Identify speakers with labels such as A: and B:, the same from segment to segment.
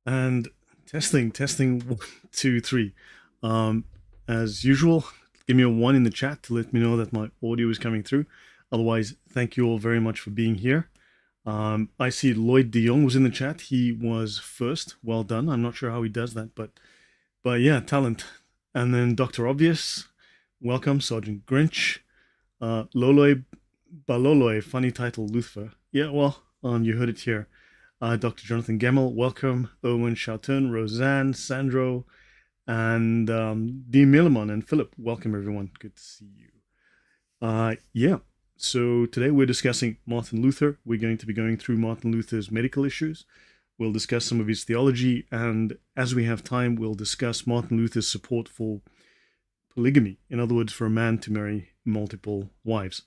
A: And testing, one, two, three. Um, as usual, give me a one in the chat to let me know that my audio is coming through. Otherwise, thank you all very much for being here. I see Lloyd De Jongh was in the chat. He was first. Well done. I'm not sure how he does that, but yeah, talent. And then Dr. Obvious, welcome. Sergeant Grinch, Loloi Baloloi, funny title, Lutherfer. Yeah, well, you heard it here. Dr. Jonathan Gemmell, welcome. Owen Charton, Roseanne, Sandro, and Dean Millerman and Philip. Welcome, everyone. Good to see you. Yeah, so today we're discussing Martin Luther. We're going to be going through Martin Luther's medical issues. We'll discuss some of his theology, and as we have time, we'll discuss Martin Luther's support for polygamy. In other words, for a man to marry multiple wives.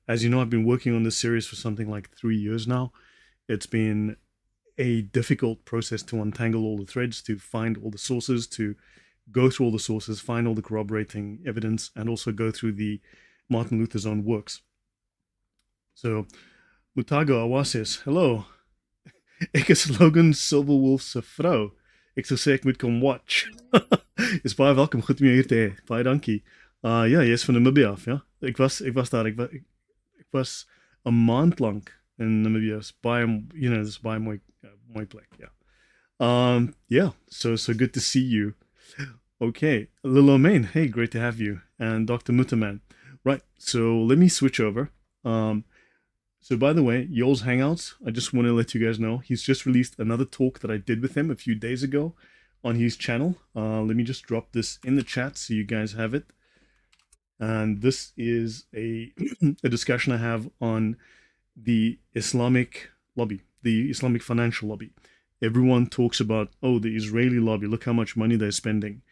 A: As you know, I've been working on this series for something like 3 years now. It's been a difficult process to untangle all the threads, to find all the sources, to go through all the sources, find all the corroborating evidence, and also go through the Martin Luther's own works. So, Mutago Awa says, hello, ek is Logan Silverwolf se vrou. Ek sou sê ek moet kom watch. Is baie welkom, goed om jou hier te hê. Baie dankie. Ja, jy is van Namibia af, ja? Ek was daar, ek was 'n maand lank in Namibia. It's baie, it's baie mooi plek, yeah. Yeah, so good to see you. Okay, Lil Omain, hey, great to have you. And Dr. Mutaman. Right, so let me switch over. So by the way, Yoel's Hangouts, I just want to let you guys know, he's just released another talk that I did with him a few days ago on his channel. Let me just drop this in the chat so you guys have it. And this is a discussion I have on the Islamic lobby, the Islamic financial lobby. Everyone talks about, oh, the Israeli lobby, look how much money they're spending.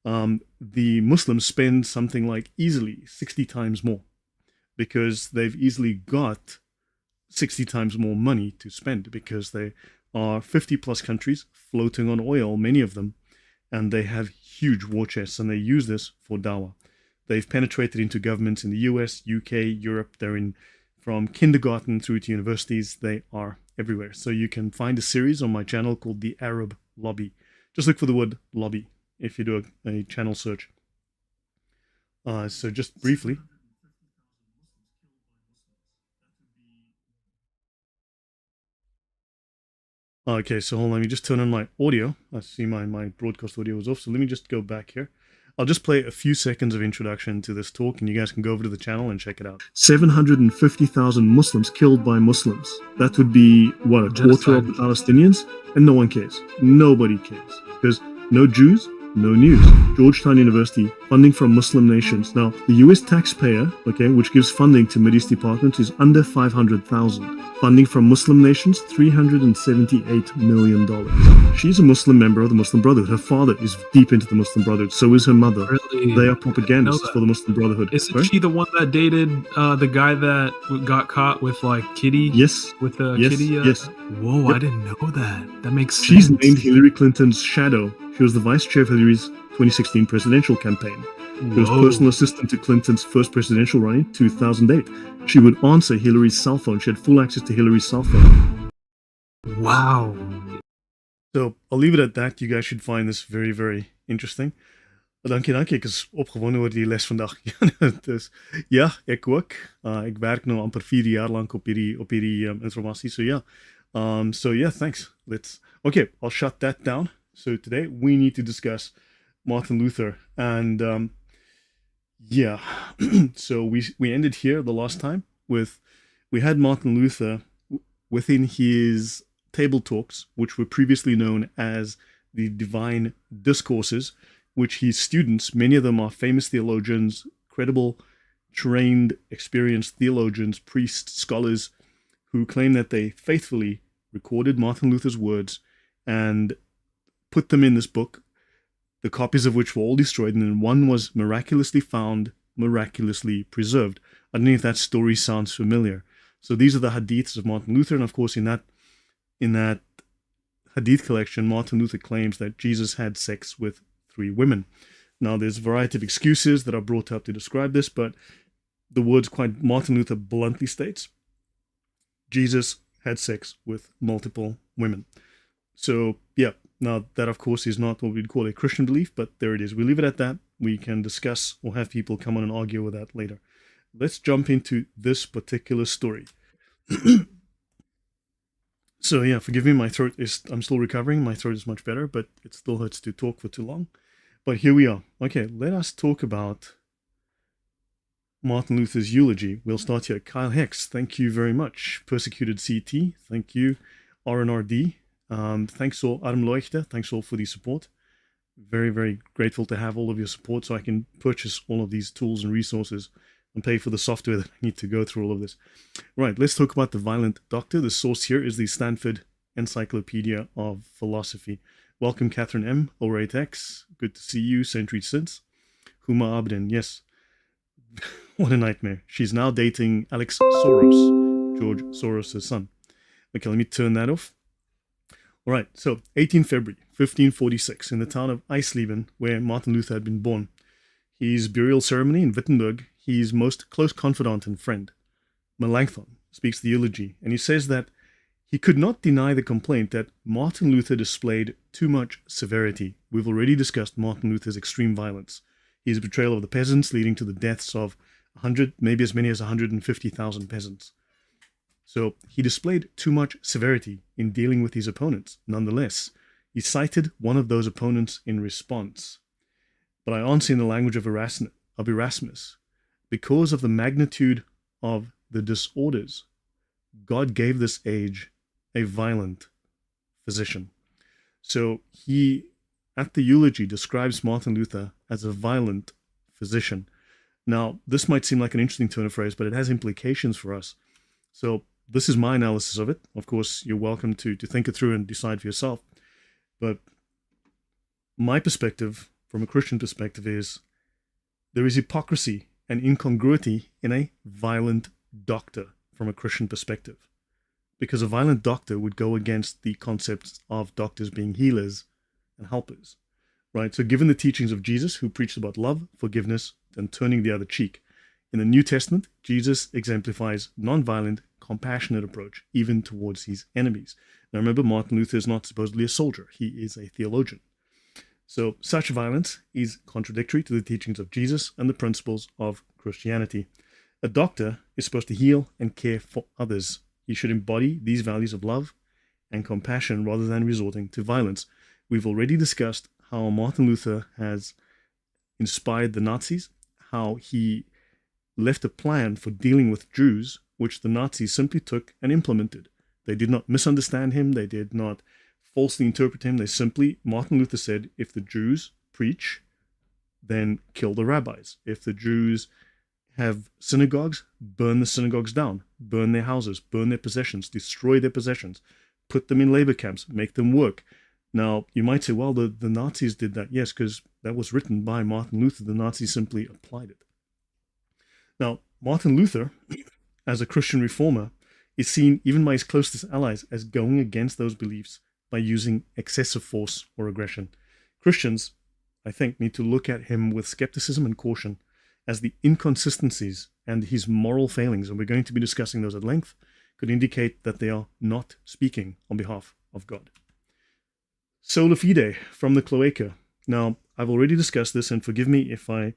A: The Muslims spend something like easily 60 times more because they've easily got 60 times more money to spend because they are 50 plus countries floating on oil, many of them, and they have huge war chests and they use this for dawah. They've penetrated into governments in the US, UK, Europe. They're in from kindergarten through to universities. They are everywhere. So you can find a series on my channel called The Arab Lobby. Just look for the word lobby if you do a channel search. So just briefly. Okay, so hold on, let me just turn on my audio. I see my broadcast audio was off, so let me just go back here. I'll just play a few seconds of introduction to this talk, and you guys can go over to the channel and check it out. 750,000 Muslims killed by Muslims. That would be, what, a quarter of the Palestinians? And no one cares. Nobody cares. Because no Jews, no news. Georgetown University, funding from Muslim nations. Now, the US taxpayer, okay, which gives funding to Mideast departments, is under 500,000. Funding from Muslim nations, $378 million. She's a Muslim member of the Muslim Brotherhood. Her father is deep into the Muslim Brotherhood. So is her mother. Really? They are propagandists for the Muslim Brotherhood.
B: Isn't she the one that dated the guy that got caught with like Kitty?
A: Yes.
B: With the
A: yes.
B: Kitty?
A: Yes.
B: Whoa, yep. I didn't know that. That makes sense.
A: She's named Hillary Clinton's shadow. She was the vice chair of Hillary's 2016 presidential campaign. She was personal assistant to Clinton's first presidential run in 2008. She would answer Hillary's cell phone. She had full access to Hillary's cell phone.
B: Wow.
A: So I'll leave it at that. You guys should find this very, very interesting. Dankie, ek is opgewonde oor die les vandag. Dus, ja, ek ook. Ek werk nou amper 4 jaar lank op hierdie informatie. So yeah, thanks. Okay, I'll shut that down. So today we need to discuss Martin Luther, and yeah, so we ended here the last time with, we had Martin Luther within his table talks, which were previously known as the Divine Discourses, which his students, many of them are famous theologians, credible, trained, experienced theologians, priests, scholars, who claim that they faithfully recorded Martin Luther's words and put them in this book, the copies of which were all destroyed, and then one was miraculously found, miraculously preserved. I don't know if that story sounds familiar. So these are the hadiths of Martin Luther, and of course in that hadith collection, Martin Luther claims that Jesus had sex with 3 women. Now there's a variety of excuses that are brought up to describe this, but the words Martin Luther bluntly states, Jesus had sex with multiple women. So, yeah, now that of course is not what we'd call a Christian belief, but there it is. We leave it at that. We can discuss or have people come on and argue with that later. Let's jump into this particular story. So yeah, forgive me, I'm still recovering. My throat is much better, but it still hurts to talk for too long. But here we are. Okay, let us talk about Martin Luther's eulogy. We'll start here. Kyle Hex, thank you very much. Persecuted CT, thank you. RNRD, thanks all. Adam Leuchter, thanks all for the support. Very, very grateful to have all of your support so I can purchase all of these tools and resources and pay for the software that I need to go through all of this. Right, let's talk about the violent doctor. The source here is the Stanford Encyclopedia of Philosophy. Welcome, Catherine M. Orate X. Good to see you, centuries since. Huma Abdin, yes. What a nightmare. She's now dating Alex Soros, George Soros' son. Okay, let me turn that off. All right, so 18 February 1546, in the town of Eisleben, where Martin Luther had been born. His burial ceremony in Wittenberg, his most close confidant and friend, Melanchthon, speaks the eulogy, and he says that he could not deny the complaint that Martin Luther displayed too much severity. We've already discussed Martin Luther's extreme violence. His betrayal of the peasants, leading to the deaths of 100, maybe as many as 150,000 peasants. So he displayed too much severity in dealing with his opponents. Nonetheless, he cited one of those opponents in response. But I answer in the language of Erasmus. Because of the magnitude of the disorders, God gave this age a violent physician. So he, at the eulogy, describes Martin Luther as a violent physician. Now, this might seem like an interesting turn of phrase, but it has implications for us. So this is my analysis of it. Of course, you're welcome to think it through and decide for yourself. But my perspective, from a Christian perspective, is there is hypocrisy and incongruity in a violent doctor from a Christian perspective. Because a violent doctor would go against the concepts of doctors being healers and helpers, right? So given the teachings of Jesus, who preached about love, forgiveness, and turning the other cheek, in the New Testament, Jesus exemplifies non-violent, compassionate approach, even towards his enemies. Now remember, Martin Luther is not supposedly a soldier. He is a theologian. So such violence is contradictory to the teachings of Jesus and the principles of Christianity. A doctor is supposed to heal and care for others. He should embody these values of love and compassion rather than resorting to violence. We've already discussed how Martin Luther has inspired the Nazis, how he left a plan for dealing with Jews, which the Nazis simply took and implemented. They did not misunderstand him. They did not falsely interpret him. They simply, Martin Luther said, if the Jews preach, then kill the rabbis. If the Jews have synagogues, burn the synagogues down, burn their houses, burn their possessions, destroy their possessions, put them in labor camps, make them work. Now, you might say, well, the Nazis did that. Yes, because that was written by Martin Luther. The Nazis simply applied it. Now, Martin Luther, as a Christian reformer, is seen even by his closest allies as going against those beliefs by using excessive force or aggression. Christians, I think, need to look at him with skepticism and caution, as the inconsistencies and his moral failings, and we're going to be discussing those at length, could indicate that they are not speaking on behalf of God. Sola fide from the Cloaca. Now, I've already discussed this, and forgive me if I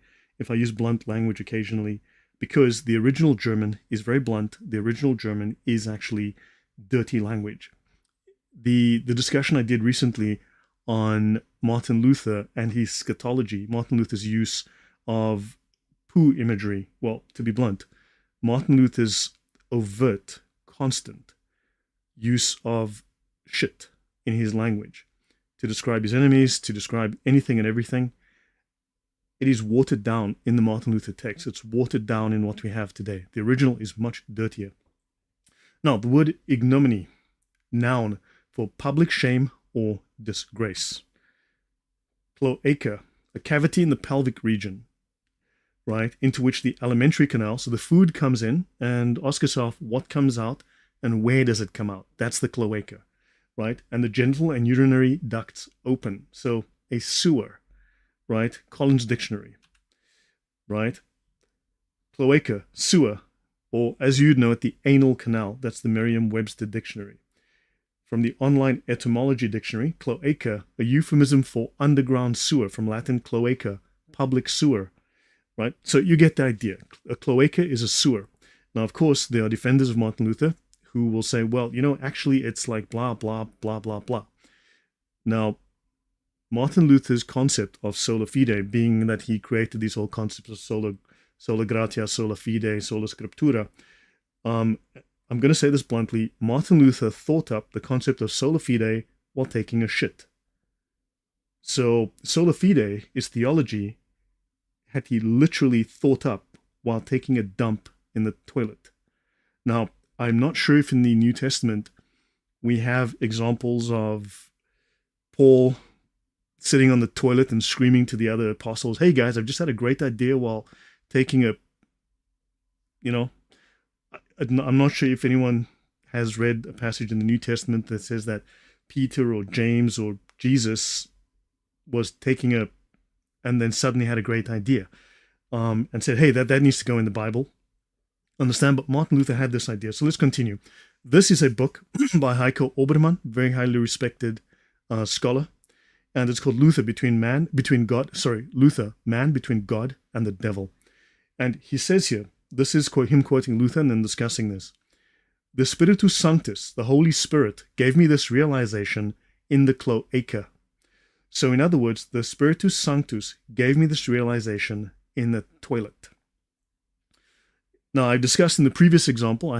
A: use blunt language occasionally, because the original German is very blunt. The original German is actually dirty language. The discussion I did recently on Martin Luther and his scatology, Martin Luther's use of poo imagery, well, to be blunt, Martin Luther's overt, constant use of shit in his language to describe his enemies, to describe anything and everything, it is watered down in the Martin Luther text. It's watered down in what we have today. The original is much dirtier. Now, the word ignominy, noun for public shame or disgrace. Cloaca, a cavity in the pelvic region, right, into which the alimentary canal, so the food comes in, and ask yourself what comes out and where does it come out. That's the cloaca, right? And the genital and urinary ducts open. So a sewer, right? Collins Dictionary, right? Cloaca, sewer, or as you'd know it, the anal canal. That's the Merriam-Webster Dictionary. From the online etymology dictionary, cloaca, a euphemism for underground sewer, from Latin cloaca, public sewer, right? So you get the idea. A cloaca is a sewer. Now, of course, there are defenders of Martin Luther who will say, well, actually it's like blah, blah, blah, blah, blah. Now, Martin Luther's concept of sola fide, being that he created these whole concepts of sola gratia, sola fide, sola scriptura, I'm going to say this bluntly, Martin Luther thought up the concept of sola fide while taking a shit. So sola fide is theology had he literally thought up while taking a dump in the toilet. Now, I'm not sure if in the New Testament we have examples of Paul sitting on the toilet and screaming to the other apostles, hey guys, I've just had a great idea while taking a, I'm not sure if anyone has read a passage in the New Testament that says that Peter or James or Jesus was taking and then suddenly had a great idea, and said, hey, that needs to go in the Bible. Understand, but Martin Luther had this idea. So let's continue. This is a book by Heiko Obermann, very highly respected scholar, and it's called Luther, Man Between God and the Devil. And he says here, this is him quoting Luther and then discussing this. The Spiritus Sanctus, the Holy Spirit, gave me this realization in the cloaca. So in other words, the Spiritus Sanctus gave me this realization in the toilet. Now, I discussed in the previous example,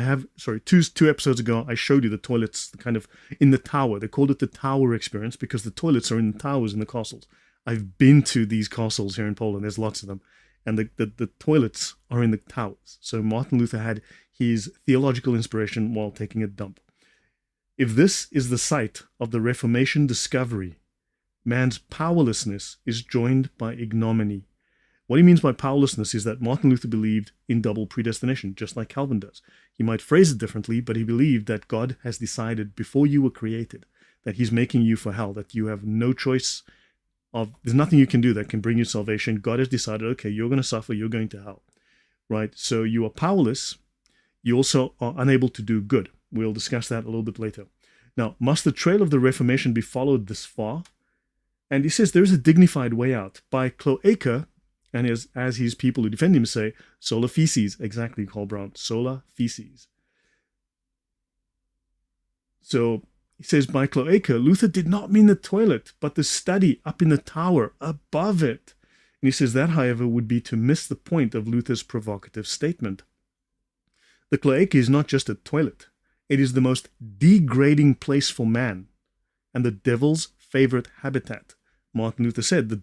A: two episodes ago, I showed you the toilets kind of in the tower. They called it the tower experience because the toilets are in the towers in the castles. I've been to these castles here in Poland. There's lots of them. And the toilets are in the towers. So Martin Luther had his theological inspiration while taking a dump. If this is the site of the Reformation discovery, man's powerlessness is joined by ignominy. What he means by powerlessness is that Martin Luther believed in double predestination, just like Calvin does. He might phrase it differently, but he believed that God has decided before you were created that he's making you for hell, that you have no choice there's nothing you can do that can bring you salvation. God has decided, okay, you're going to suffer, you're going to hell, right? So you are powerless. You also are unable to do good. We'll discuss that a little bit later. Now, must the trail of the Reformation be followed this far? And he says there is a dignified way out. By cloaca, and as his people who defend him say, sola feces, exactly, Carl Brown, sola feces. So he says, by cloaca, Luther did not mean the toilet, but the study up in the tower above it. And he says that, however, would be to miss the point of Luther's provocative statement. The cloaca is not just a toilet. It is the most degrading place for man and the devil's favorite habitat. Martin Luther said the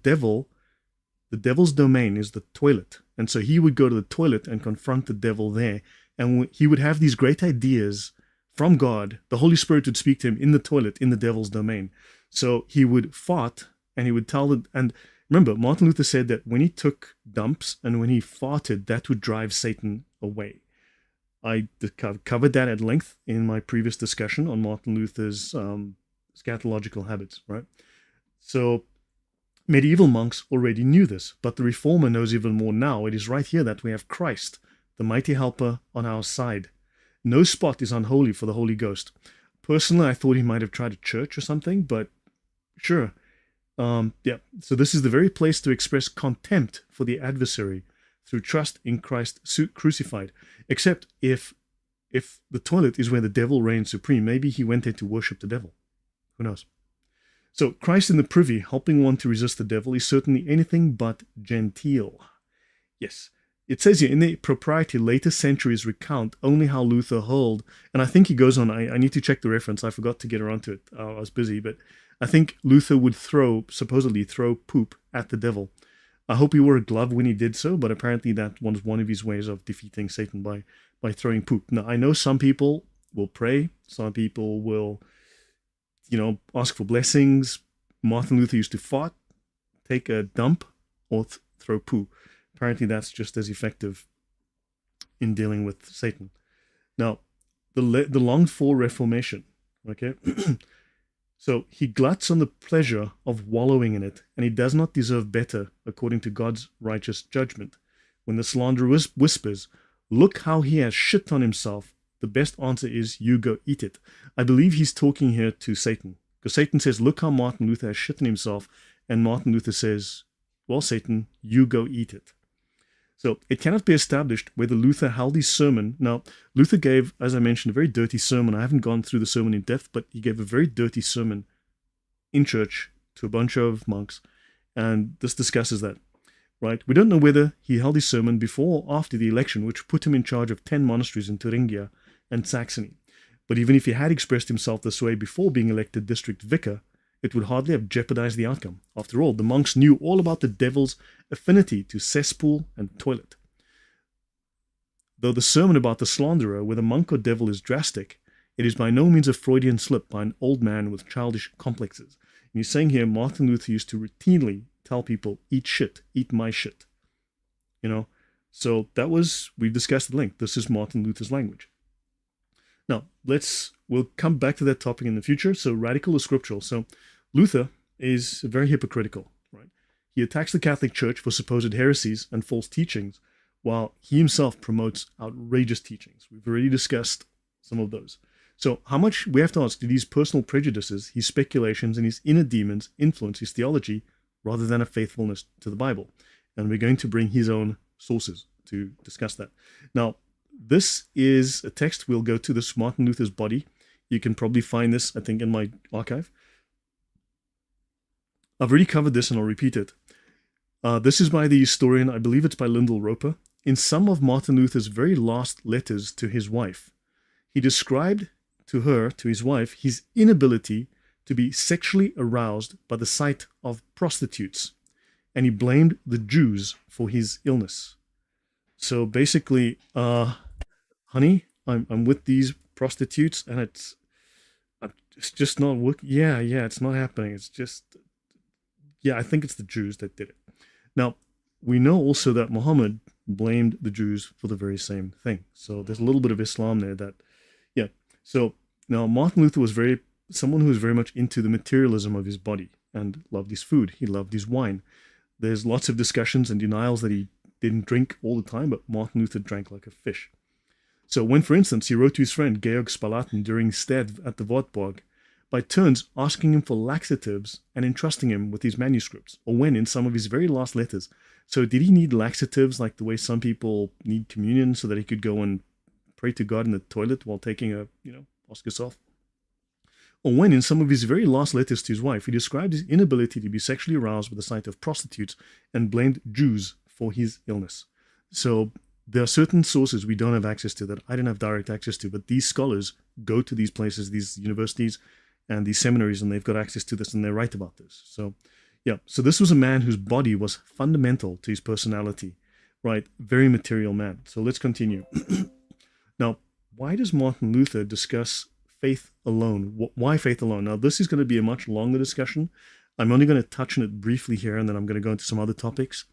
A: devil's domain is the toilet. And so he would go to the toilet and confront the devil there. And he would have these great ideas from God. The Holy Spirit would speak to him in the toilet, in the devil's domain. So he would fart and he would and remember, Martin Luther said that when he took dumps and when he farted, that would drive Satan away. I covered that at length in my previous discussion on Martin Luther's scatological habits, right? So medieval monks already knew this, but the reformer knows even more now. It is right here that we have Christ, the mighty helper, on our side. No spot is unholy for the Holy Ghost. Personally, I thought he might have tried a church or something, but sure. So this is the very place to express contempt for the adversary through trust in Christ crucified. Except if the toilet is where the devil reigns supreme, maybe he went there to worship the devil. Who knows? So Christ in the privy, helping one to resist the devil, is certainly anything but genteel. Yes. It says here, in the Propriety, later centuries recount only how Luther hurled, and I think he goes on, I need to check the reference, I forgot to get around to it, I was busy, but I think Luther would supposedly throw poop at the devil. I hope he wore a glove when he did so, but apparently that was one of his ways of defeating Satan by throwing poop. Now, I know some people will pray, some people will, ask for blessings. Martin Luther used to fart, take a dump, or throw poo. Apparently that's just as effective in dealing with Satan. Now, the longed-for Reformation, okay? So he gluts on the pleasure of wallowing in it, and he does not deserve better according to God's righteous judgment. When the slanderer whispers, look how he has shit on himself, the best answer is you go eat it. I believe he's talking here to Satan, because Satan says, look how Martin Luther has shit in himself, and Martin Luther says, well, Satan, you go eat it. So it cannot be established whether Luther held his sermon. Now, Luther gave, as I mentioned, a very dirty sermon. I haven't gone through the sermon in depth, but he gave a very dirty sermon in church to a bunch of monks, and this discusses that, right? We don't know whether he held his sermon before or after the election, which put him in charge of 10 monasteries in Thuringia and Saxony. But even if he had expressed himself this way before being elected district vicar, it would hardly have jeopardized the outcome. After all, the monks knew all about the devil's affinity to cesspool and toilet. Though the sermon about the slanderer, whether monk or devil, is drastic, it is by no means a Freudian slip by an old man with childish complexes. And he's saying here, Martin Luther used to routinely tell people, eat shit, eat my shit. You know, so that was, we've discussed at length. This is Martin Luther's language. Now, we'll come back to that topic in the future. So radical or scriptural. So Luther is very hypocritical, right? He attacks the Catholic Church for supposed heresies and false teachings, while he himself promotes outrageous teachings. We've already discussed some of those. So how much, we have to ask, do these personal prejudices, his speculations, and his inner demons influence his theology rather than a faithfulness to the Bible? And we're going to bring his own sources to discuss that. Now, this is a text we'll go to, this Martin Luther's Body. You can probably find this, I think, in my archive. I've already covered this and I'll repeat it. This is by the historian, I believe it's by Lyndall Roper. In some of Martin Luther's very last letters to his wife, he described to her, to his wife, his inability to be sexually aroused by the sight of prostitutes, and he blamed the Jews for his illness. So basically, honey, I'm with these prostitutes, and it's just not working. Yeah, it's not happening. It's just, yeah, I think it's the Jews that did it. Now, we know also that Muhammad blamed the Jews for the very same thing. So there's a little bit of Islam there that, yeah. So now Martin Luther was someone who was very much into the materialism of his body and loved his food. He loved his wine. There's lots of discussions and denials that he didn't drink all the time, but Martin Luther drank like a fish. So when, for instance, he wrote to his friend Georg Spalatin during his stay at the Wartburg, by turns asking him for laxatives and entrusting him with his manuscripts, or when in some of his very last letters. So did he need laxatives like the way some people need communion so that he could go and pray to God in the toilet while taking a, Oscar off? Or when in some of his very last letters to his wife, he described his inability to be sexually aroused by the sight of prostitutes and blamed Jews for his illness. So there are certain sources we don't have access to, that I don't have direct access to, but these scholars go to these places, these universities and these seminaries, and they've got access to this and they write about this. So yeah, so this was a man whose body was fundamental to his personality, right? Very material man. So let's continue. Now, why does Martin Luther discuss faith alone? Why faith alone? Now, this is going to be a much longer discussion. I'm only going to touch on it briefly here, and then I'm going to go into some other topics.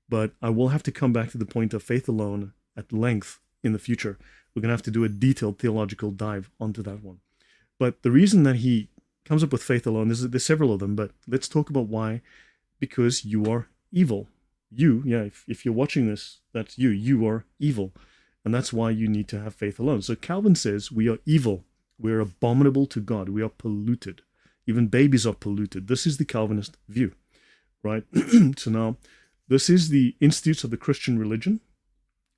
A: But I will have to come back to the point of faith alone at length in the future. We're going to have to do a detailed theological dive onto that one. But the reason that he comes up with faith alone, there's several of them, but let's talk about why. Because you are evil. If you're watching this, that's you. You are evil. And that's why you need to have faith alone. So Calvin says we are evil. We're abominable to God. We are polluted. Even babies are polluted. This is the Calvinist view, right? So now, this is the Institutes of the Christian Religion,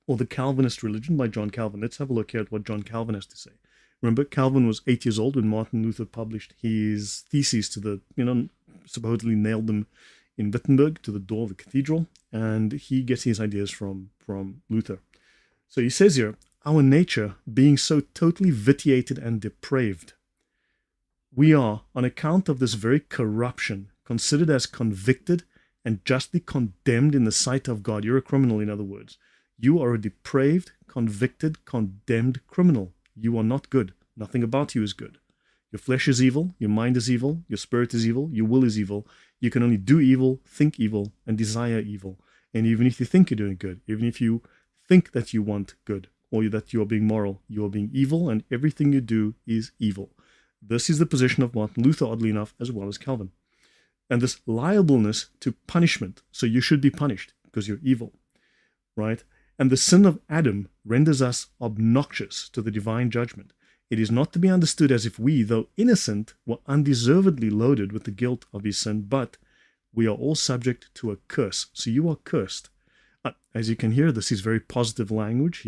A: or the Calvinist Religion by John Calvin. Let's have a look here at what John Calvin has to say. Remember, Calvin was 8 years old when Martin Luther published his theses supposedly nailed them in Wittenberg to the door of the cathedral, and he gets his ideas from Luther. So he says here, our nature being so totally vitiated and depraved, we are, on account of this very corruption, considered as convicted and justly condemned in the sight of God. You're a criminal, in other words. You are a depraved, convicted, condemned criminal. You are not good. Nothing about you is good. Your flesh is evil. Your mind is evil. Your spirit is evil. Your will is evil. You can only do evil, think evil, and desire evil. And even if you think you're doing good, even if you think that you want good, or that you are being moral, you are being evil, and everything you do is evil. This is the position of Martin Luther, oddly enough, as well as Calvin. And this liableness to punishment. So you should be punished because you're evil, right? And the sin of Adam renders us obnoxious to the divine judgment. It is not to be understood as if we, though innocent, were undeservedly loaded with the guilt of his sin, but we are all subject to a curse. So you are cursed. As you can hear, this is very positive language.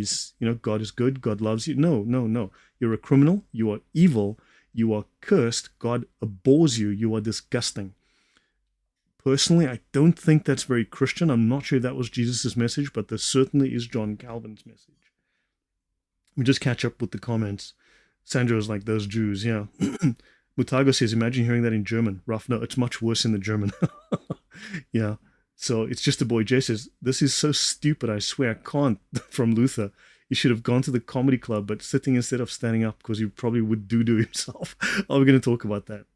A: God is good, God loves you. No, no, no. You're a criminal, you are evil, you are cursed, God abhors you, you are disgusting. Personally, I don't think that's very Christian. I'm not sure that was Jesus' message, but this certainly is John Calvin's message. We just catch up with the comments. Sandro's like, those Jews, yeah. Mutago says, imagine hearing that in German. Rough, no, it's much worse in the German. Yeah. So it's just a boy. Jay says, this is so stupid, I swear I can't, from Luther. He should have gone to the comedy club, but sitting instead of standing up, because he probably would do himself. Oh, we're going to talk about that.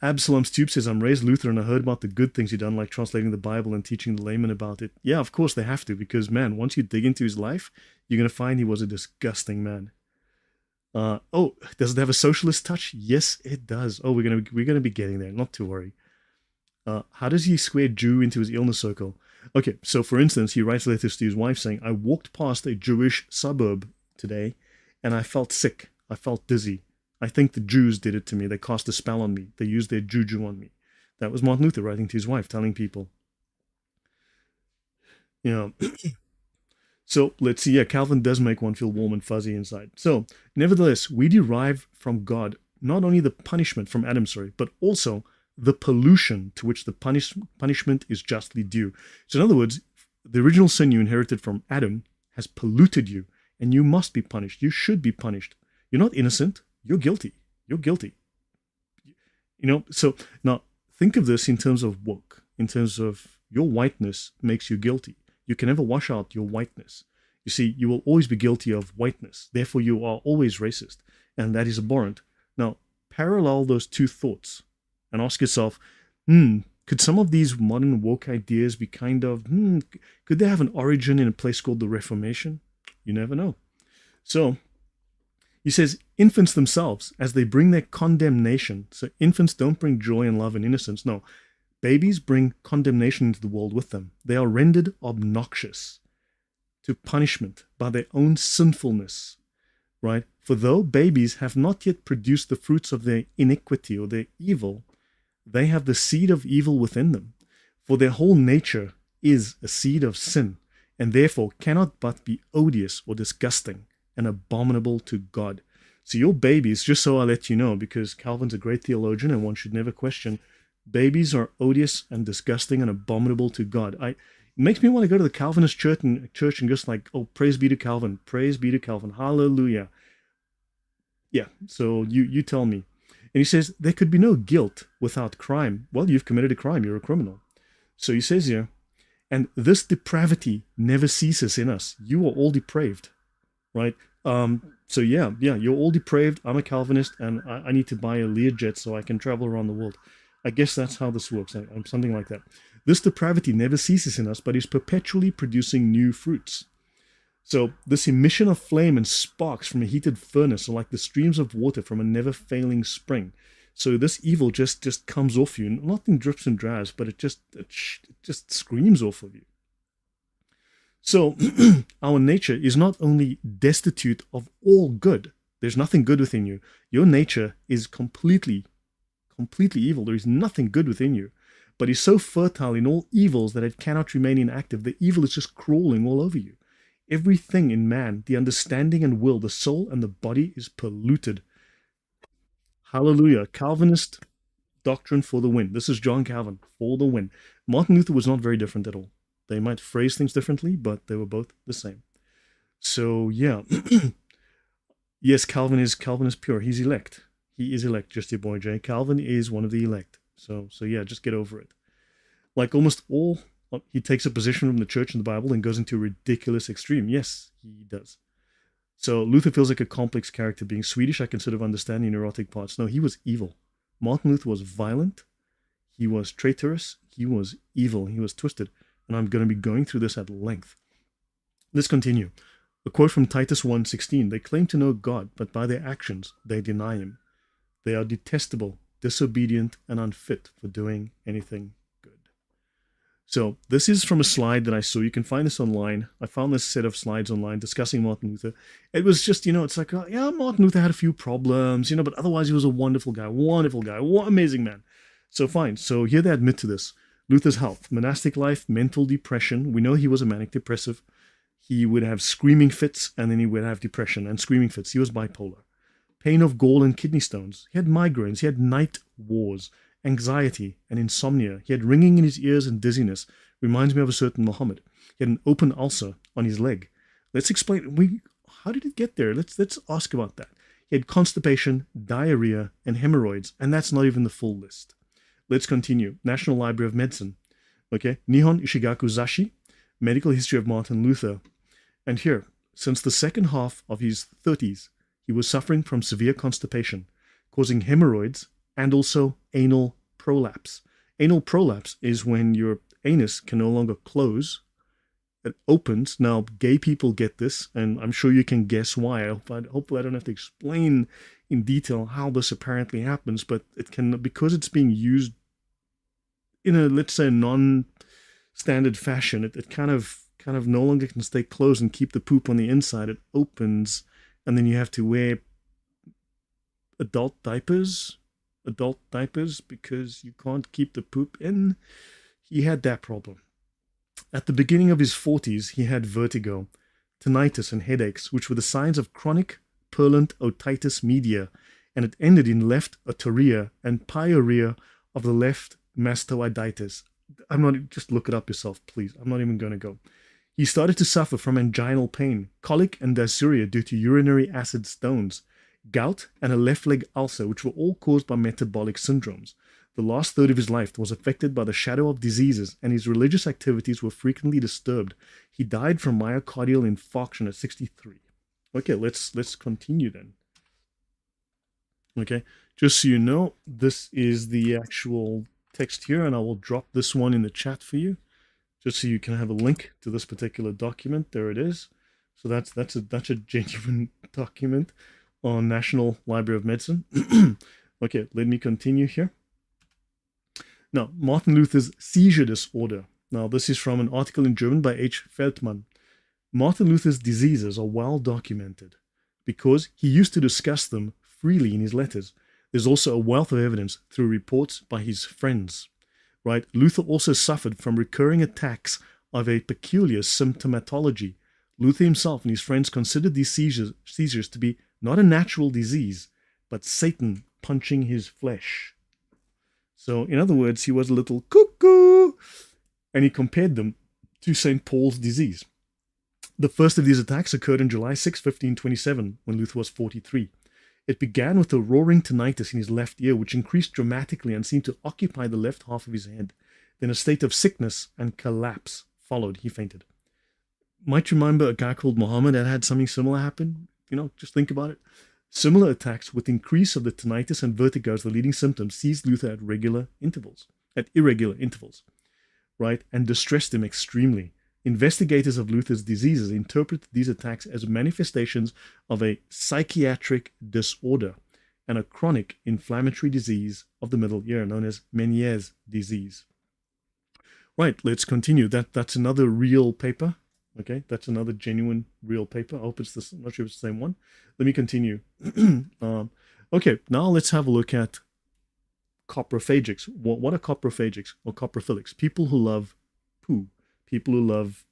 A: Absalom Stoop says, I'm raised Lutheran. I heard about the good things he done, like translating the Bible and teaching the layman about it. Yeah, of course they have to, because, man, once you dig into his life, you're going to find he was a disgusting man. Does it have a socialist touch? Yes, it does. Oh, we're gonna be getting there. Not to worry. How does he square Jew into his illness circle? Okay, so for instance, he writes letters to his wife saying, I walked past a Jewish suburb today, and I felt sick. I felt dizzy. I think the Jews did it to me. They cast a spell on me. They used their juju on me. That was Martin Luther writing to his wife, telling people. So let's see. Yeah, Calvin does make one feel warm and fuzzy inside. So, nevertheless, we derive from God not only the punishment from Adam, but also the pollution to which the punishment is justly due. So in other words, the original sin you inherited from Adam has polluted you, and you must be punished. You should be punished. You're not innocent. You're guilty. You're guilty. So now think of this in terms of woke, in terms of your whiteness makes you guilty. You can never wash out your whiteness. You see, you will always be guilty of whiteness. Therefore, you are always racist, and that is abhorrent. Now, parallel those two thoughts and ask yourself, could some of these modern woke ideas be kind of, could they have an origin in a place called the Reformation? You never know. So, he says, infants themselves, as they bring their condemnation, so infants don't bring joy and love and innocence, no. Babies bring condemnation into the world with them. They are rendered obnoxious to punishment by their own sinfulness, right? For though babies have not yet produced the fruits of their iniquity or their evil, they have the seed of evil within them. For their whole nature is a seed of sin, and therefore cannot but be odious or disgusting and abominable to God. So your babies, just so I let you know, because Calvin's a great theologian and one should never question, babies are odious and disgusting and abominable to God. It makes me want to go to the Calvinist church and just like, oh, praise be to Calvin, praise be to Calvin, hallelujah. Yeah, so you tell me. And he says, there could be no guilt without crime. Well, you've committed a crime, you're a criminal. So he says here, and this depravity never ceases in us. You are all depraved, right? So yeah, you're all depraved. I'm a Calvinist, and I need to buy a Learjet so I can travel around the world. I guess that's how this works, something like that. This depravity never ceases in us, but is perpetually producing new fruits. So this emission of flame and sparks from a heated furnace are like the streams of water from a never-failing spring. So this evil just comes off you, not in drips and drabs, but it just screams off of you. So our nature is not only destitute of all good. There's nothing good within you. Your nature is completely evil. There is nothing good within you, but is so fertile in all evils that it cannot remain inactive. The evil is just crawling all over you. Everything in man, the understanding and will, the soul and the body is polluted. Hallelujah. Calvinist doctrine for the win. This is John Calvin for the win. Martin Luther was not very different at all. They might phrase things differently, but they were both the same. So yeah. Yes, Calvin is pure. He's elect. He is elect, just your boy Jay. Calvin is one of the elect. So yeah, just get over it. Like almost all, he takes a position from the church and the Bible and goes into a ridiculous extreme. Yes, he does. So Luther feels like a complex character. Being Swedish, I can sort of understand the neurotic parts. No, he was evil. Martin Luther was violent. He was traitorous. He was evil. He was twisted. And I'm going to be going through this at length. Let's continue. A quote from Titus 1:16. They claim to know God, but by their actions they deny him. They are detestable, disobedient, and unfit for doing anything good. So this is from a slide that I saw. You can find this online. I found this set of slides online discussing Martin Luther. It was just, it's like, yeah, Martin Luther had a few problems, but otherwise he was a wonderful guy, what amazing man. So fine. So here they admit to this. Luther's health, monastic life, mental depression. We know he was a manic depressive. He would have screaming fits, and then he would have depression and screaming fits. He was bipolar. Pain of gall and kidney stones. He had migraines. He had night wars, anxiety and insomnia. He had ringing in his ears and dizziness. Reminds me of a certain Muhammad. He had an open ulcer on his leg. Let's explain. How did it get there? Let's ask about that. He had constipation, diarrhea, and hemorrhoids, and that's not even the full list. Let's continue. National Library of Medicine. Okay, Nihon Ishigaku Zashi, Medical History of Martin Luther. And here, since the second half of his 30s, he was suffering from severe constipation, causing hemorrhoids and also anal prolapse. Anal prolapse is when your anus can no longer close. It opens. Now, gay people get this, and I'm sure you can guess why. Hopefully I don't have to explain in detail how this apparently happens, but it can, because it's being used in a, let's say, non-standard fashion, it kind of no longer can stay closed and keep the poop on the inside. It opens, and then you have to wear adult diapers because you can't keep the poop in. He had that problem. At the beginning of his 40s, he had vertigo, tinnitus, and headaches, which were the signs of chronic purulent otitis media, and it ended in left otorrhea and pyorrhea of the left mastoiditis. Just look it up yourself, please. I'm not even going to go. He started to suffer from anginal pain, colic, and dysuria due to urinary acid stones, gout, and a left leg ulcer, which were all caused by metabolic syndromes. The last third of his life was affected by the shadow of diseases, and his religious activities were frequently disturbed. He died from myocardial infarction at 63. Okay, let's continue then. Okay, just so you know, this is the actual text here, and I will drop this one in the chat for you, just so you can have a link to this particular document. There it is. So that's a genuine document on National Library of Medicine. Okay, let me continue here. Now, Martin Luther's seizure disorder. Now, this is from an article in German by H. Feldman. Martin Luther's diseases are well documented because he used to discuss them freely in his letters. There's also a wealth of evidence through reports by his friends. Right? Luther also suffered from recurring attacks of a peculiar symptomatology. Luther himself and his friends considered these seizures to be not a natural disease, but Satan punching his flesh. So, in other words, he was a little cuckoo, and he compared them to St. Paul's disease. The first of these attacks occurred on July 6, 1527, when Luther was 43. It began with a roaring tinnitus in his left ear, which increased dramatically and seemed to occupy the left half of his head. Then a state of sickness and collapse followed. He fainted. Might you remember a guy called Muhammad that had something similar happen? Just think about it. Similar attacks with increase of the tinnitus and vertigo as the leading symptoms seized Luther at irregular intervals, right, and distressed him extremely. Investigators of Luther's diseases interpreted these attacks as manifestations of a psychiatric disorder and a chronic inflammatory disease of the middle ear known as Meniere's disease. Right, let's continue. That's another real paper. Okay, that's another genuine real paper. I hope it's this. I'm not sure if it's the same one. Let me continue. Okay, now let's have a look at coprophagics. What are coprophagics or coprophilics? People who love poo. People who love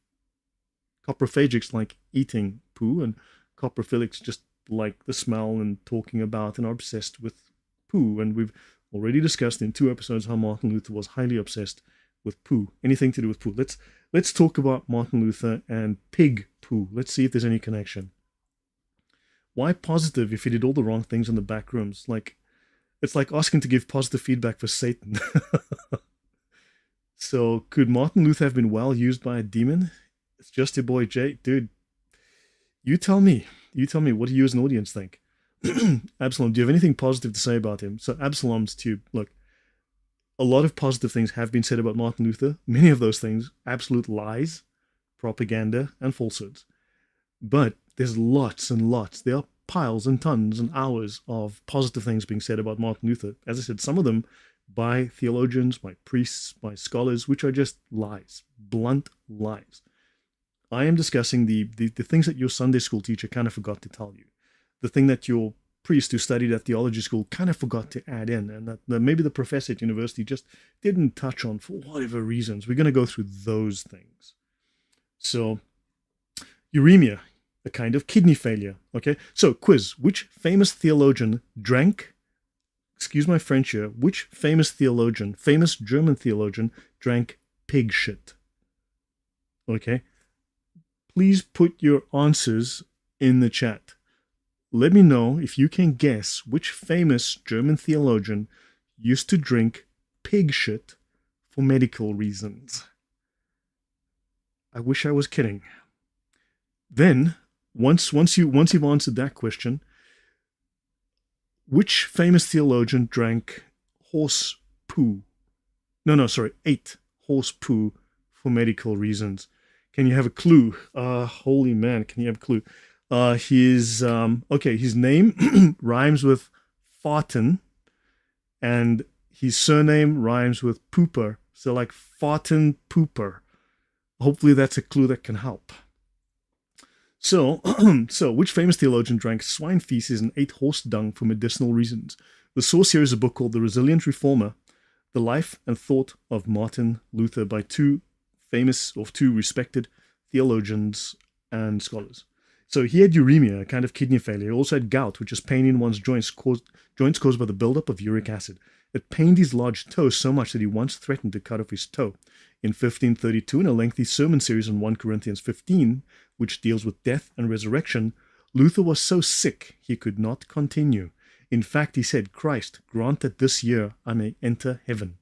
A: coprophagics like eating poo, and coprophilics just like the smell and talking about and are obsessed with poo. And we've already discussed in 2 episodes how Martin Luther was highly obsessed with poo. Anything to do with poo. Let's talk about Martin Luther and pig poo. Let's see if there's any connection. Why positive if he did all the wrong things in the back rooms? It's like asking to give positive feedback for Satan. So could Martin Luther have been well used by a demon? It's just your boy Jay. Dude, you tell me. What do you as an audience think? Absalom, do you have anything positive to say about him? So Absalom's tube, look. A lot of positive things have been said about Martin Luther. Many of those things, absolute lies, propaganda, and falsehoods. But there's lots and lots. There are piles and tons and hours of positive things being said about Martin Luther. As I said, some of them by theologians, by priests, by scholars, which are just lies, blunt lies. I am discussing the things that your Sunday school teacher kind of forgot to tell you, the thing that your priest who studied at theology school kind of forgot to add in, and that maybe the professor at university just didn't touch on for whatever reasons. We're going to go through those things. So, uremia, a kind of kidney failure. Okay, so quiz: which famous theologian drank? Excuse my French here. Which famous German theologian, drank pig shit? Okay, please put your answers in the chat. Let me know if you can guess which famous German theologian used to drink pig shit for medical reasons. I wish I was kidding. Then, once you've answered that question, which famous theologian drank horse poo? Ate horse poo for medical reasons. Can you have a clue? Holy man, can you have a clue? His name rhymes with farten, and his surname rhymes with pooper. So like farten pooper. Hopefully that's a clue that can help. So, which famous theologian drank swine feces and ate horse dung for medicinal reasons? The source here is a book called The Resilient Reformer, The Life and Thought of Martin Luther by two respected theologians and scholars. So he had uremia, a kind of kidney failure. He also had gout, which is pain in one's joints caused by the buildup of uric acid. It pained his large toe so much that he once threatened to cut off his toe. In 1532, in a lengthy sermon series on 1 Corinthians 15, which deals with death and resurrection, Luther was so sick he could not continue. In fact, he said, "Christ, grant that this year I may enter heaven."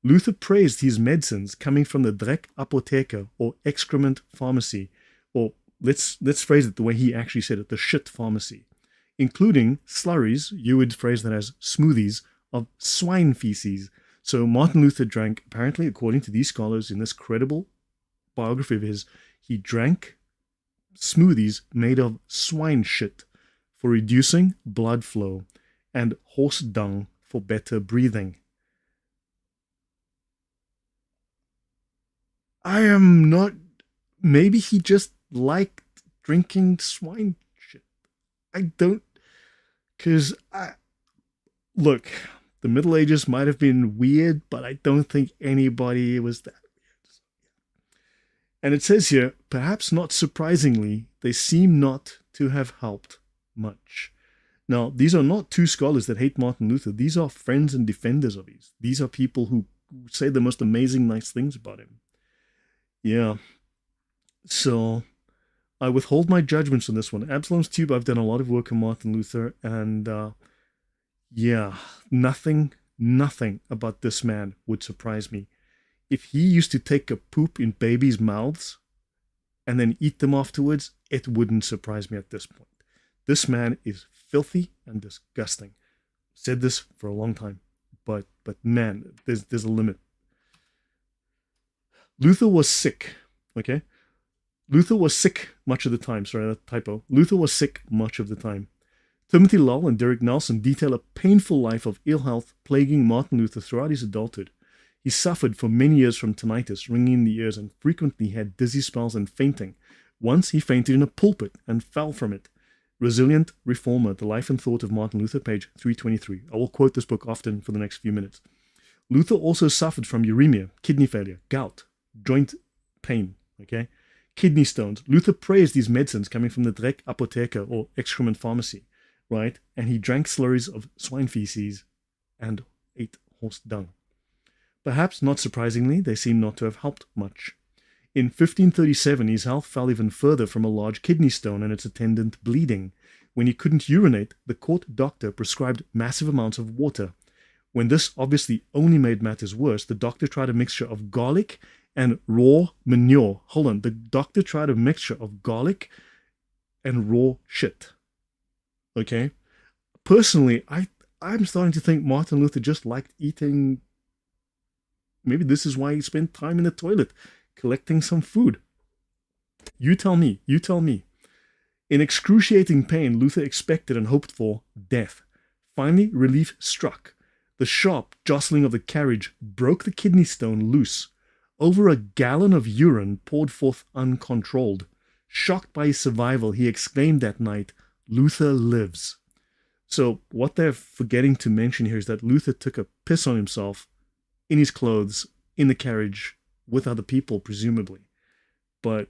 A: Luther praised his medicines coming from the Dreck-Apotheke, or excrement pharmacy, or let's phrase it the way he actually said it, the shit pharmacy, including slurries, you would phrase that as smoothies, of swine feces. So Martin Luther drank, apparently, according to these scholars in this credible biography of his, he drank smoothies made of swine shit for reducing blood flow and horse dung for better breathing. I am not... Maybe he just liked drinking swine shit. I don't... Because, look, the Middle Ages might have been weird, but I don't think anybody was that weird. And it says here, perhaps not surprisingly, they seem not to have helped much. Now, these are not two scholars that hate Martin Luther. These are friends and defenders of his. These are people who say the most amazing, nice things about him. Yeah. So, I withhold my judgments on this one. Absalom's Tube, I've done a lot of work on Martin Luther, and yeah, nothing about this man would surprise me. If he used to take a poop in babies' mouths and then eat them afterwards, it wouldn't surprise me at this point. This man is filthy and disgusting. Said this for a long time, but man, there's a limit. Luther was sick, okay? Luther was sick much of the time. Sorry, that typo. Luther was sick much of the time. Timothy Lull and Derek Nelson detail a painful life of ill health plaguing Martin Luther throughout his adulthood. He suffered for many years from tinnitus, ringing in the ears, and frequently had dizzy spells and fainting. Once he fainted in a pulpit and fell from it. Resilient Reformer, The Life and Thought of Martin Luther, page 323. I will quote this book often for the next few minutes. Luther also suffered from uremia, kidney failure, gout, joint pain, okay? Kidney stones. Luther praised these medicines coming from the Dreck-Apotheke, or excrement pharmacy, right? And he drank slurries of swine feces and ate horse dung. Perhaps not surprisingly, they seem not to have helped much. In 1537, his health fell even further from a large kidney stone and its attendant bleeding. When he couldn't urinate, the court doctor prescribed massive amounts of water. When this obviously only made matters worse, the doctor tried a mixture of garlic and raw manure. Hold on, the doctor tried a mixture of garlic and raw shit. Okay? Personally, I'm starting to think Martin Luther just liked eating. Maybe this is why he spent time in the toilet collecting some food. You tell me. In excruciating pain, Luther expected and hoped for death. Finally, relief struck. The sharp jostling of the carriage broke the kidney stone loose. Over a gallon of urine poured forth uncontrolled. Shocked by his survival, he exclaimed that night, "Luther lives." So what they're forgetting to mention here is that Luther took a piss on himself in his clothes, in the carriage, with other people, presumably. But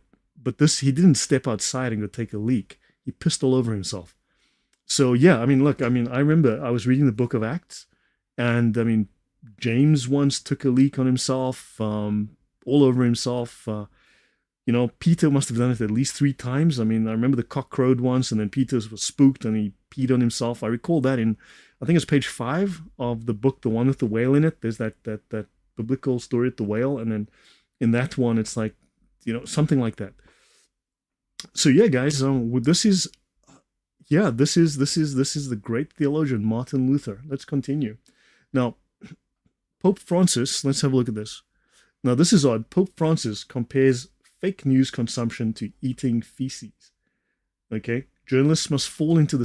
A: this, he didn't step outside and go take a leak. He pissed all over himself. So yeah, I mean, look, I mean, I remember I was reading the book of Acts, and I mean, James once took a leak on himself, all over himself. Peter must have done it at least 3 times. I mean, I remember the cock crowed once, and then Peter was spooked and he peed on himself. I recall that in, I think it's page 5 of the book, the one with the whale in it. There's that biblical story at the whale, and then in that one, it's like, something like that. So yeah, guys, this is the great theologian Martin Luther. Let's continue. Now, Pope Francis, let's have a look at this. Now, this is odd. Pope Francis compares fake news consumption to eating feces. Okay? Journalists must avoid falling into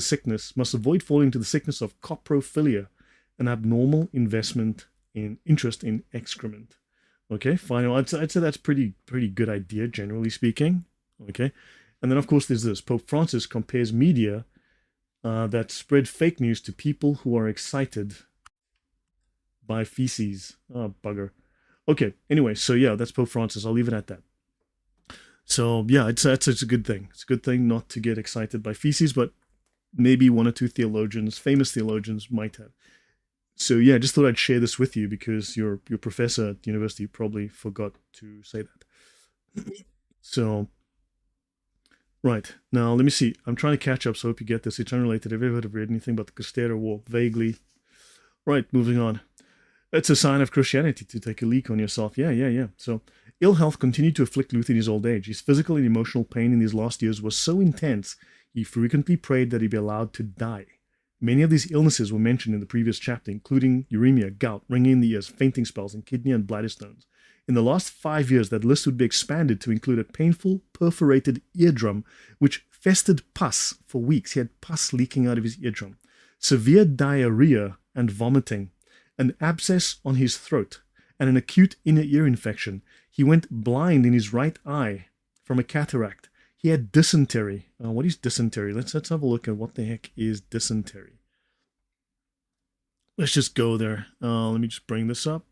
A: the sickness of coprophilia, an abnormal interest in excrement. Okay, fine. I'd say that's pretty good idea, generally speaking. Okay, and then of course there's this. Pope Francis compares media that spread fake news to people who are excited by feces. Oh, bugger. Okay, anyway, so yeah, that's Pope Francis. I'll leave it at that. So yeah, it's a good thing. It's a good thing not to get excited by feces, but maybe 1 or 2 famous theologians might have. So yeah, I just thought I'd share this with you because your professor at university probably forgot to say that. So, right, now let me see. I'm trying to catch up, so I hope you get this. It's unrelated. Have you ever read anything about the Cristero War? Vaguely. Right, moving on. It's a sign of Christianity to take a leak on yourself. Yeah. So, ill health continued to afflict Luther in his old age. His physical and emotional pain in his last years was so intense, he frequently prayed that he be allowed to die. Many of these illnesses were mentioned in the previous chapter, including uremia, gout, ringing in the ears, fainting spells, and kidney and bladder stones. In the last 5 years, that list would be expanded to include a painful, perforated eardrum, which festered pus for weeks. He had pus leaking out of his eardrum, severe diarrhea and vomiting, an abscess on his throat, and an acute inner ear infection. He went blind in his right eye from a cataract. He had dysentery. What is dysentery? Let's have a look at what the heck is dysentery. Let's just go there. Let me just bring this up.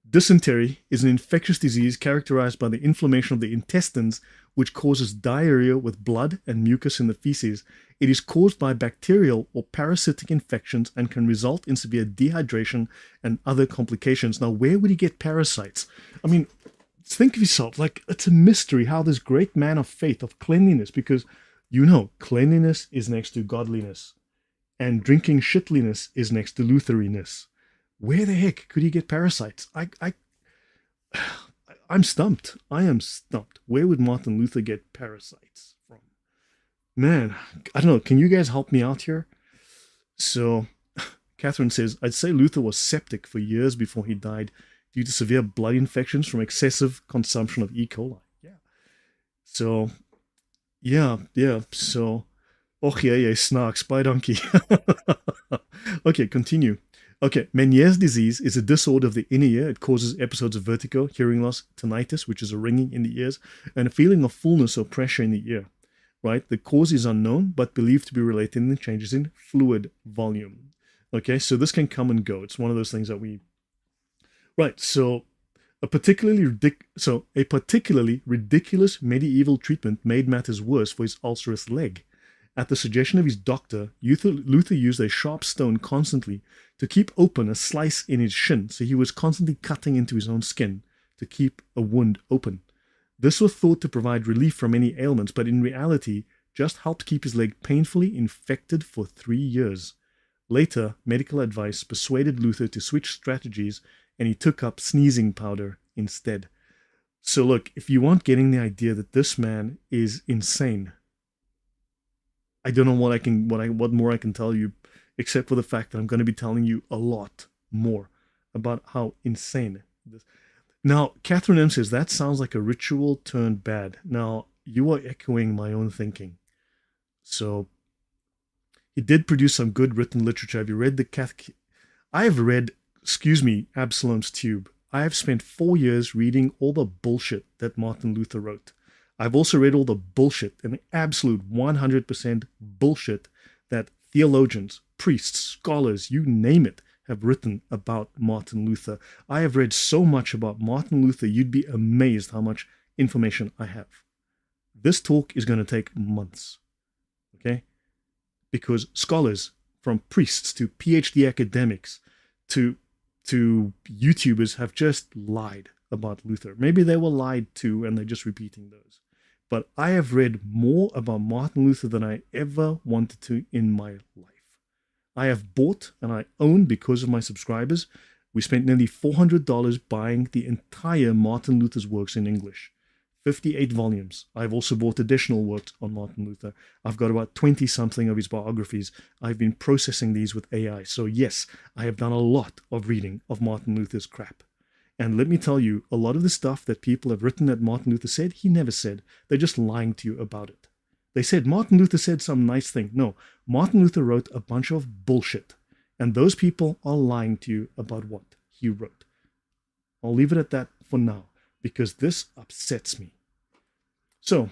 A: Dysentery is an infectious disease characterized by the inflammation of the intestines, which causes diarrhea with blood and mucus in the feces. It is caused by bacterial or parasitic infections and can result in severe dehydration and other complications. Now, where would he get parasites? I mean, think of yourself, like, it's a mystery how this great man of faith, of cleanliness, because cleanliness is next to godliness, and drinking shitliness is next to Lutheriness. Where the heck could he get parasites? I'm stumped. I am stumped. Where would Martin Luther get parasites from? Man, I don't know. Can you guys help me out here? So, Catherine says, I'd say Luther was septic for years before he died due to severe blood infections from excessive consumption of E. coli. Yeah. So, yeah. So, snarks, bye donkey. Okay, continue. Okay, Meniere's disease is a disorder of the inner ear. It causes episodes of vertigo, hearing loss, tinnitus, which is a ringing in the ears, and a feeling of fullness or pressure in the ear. Right? The cause is unknown, but believed to be related to changes in fluid volume. Okay, so this can come and go. It's one of those things that we... Right, so a particularly ridiculous medieval treatment made matters worse for his ulcerous leg. At the suggestion of his doctor, Luther used a sharp stone constantly to keep open a slice in his shin, so he was constantly cutting into his own skin to keep a wound open. This was thought to provide relief from any ailments, but in reality just helped keep his leg painfully infected for 3 years. Later, medical advice persuaded Luther to switch strategies, and he took up sneezing powder instead. So look, if you aren't getting the idea that this man is insane, I don't know what more I can tell you, except for the fact that I'm going to be telling you a lot more about how insane this. Now, Catherine M says that sounds like a ritual turned bad. Now, you are echoing my own thinking. So he did produce some good written literature. Have you read the I have read, excuse me, Absalom's Tube. I have spent 4 years reading all the bullshit that Martin Luther wrote. I've also read all the bullshit and the absolute 100% bullshit that theologians, priests, scholars, you name it, have written about Martin Luther. I have read so much about Martin Luther, you'd be amazed how much information I have. This talk is going to take months, okay? Because scholars, from priests to PhD academics to YouTubers, have just lied about Luther. Maybe they were lied to and they're just repeating those. But I have read more about Martin Luther than I ever wanted to in my life. I have bought and I own, because of my subscribers, we spent nearly $400 buying the entire Martin Luther's works in English. 58 volumes. I've also bought additional works on Martin Luther. I've got about 20-something of his biographies. I've been processing these with AI. So yes, I have done a lot of reading of Martin Luther's crap. And let me tell you, a lot of the stuff that people have written that Martin Luther said, he never said. They're just lying to you about it. They said Martin Luther said some nice thing. No, Martin Luther wrote a bunch of bullshit. And those people are lying to you about what he wrote. I'll leave it at that for now, because this upsets me. So,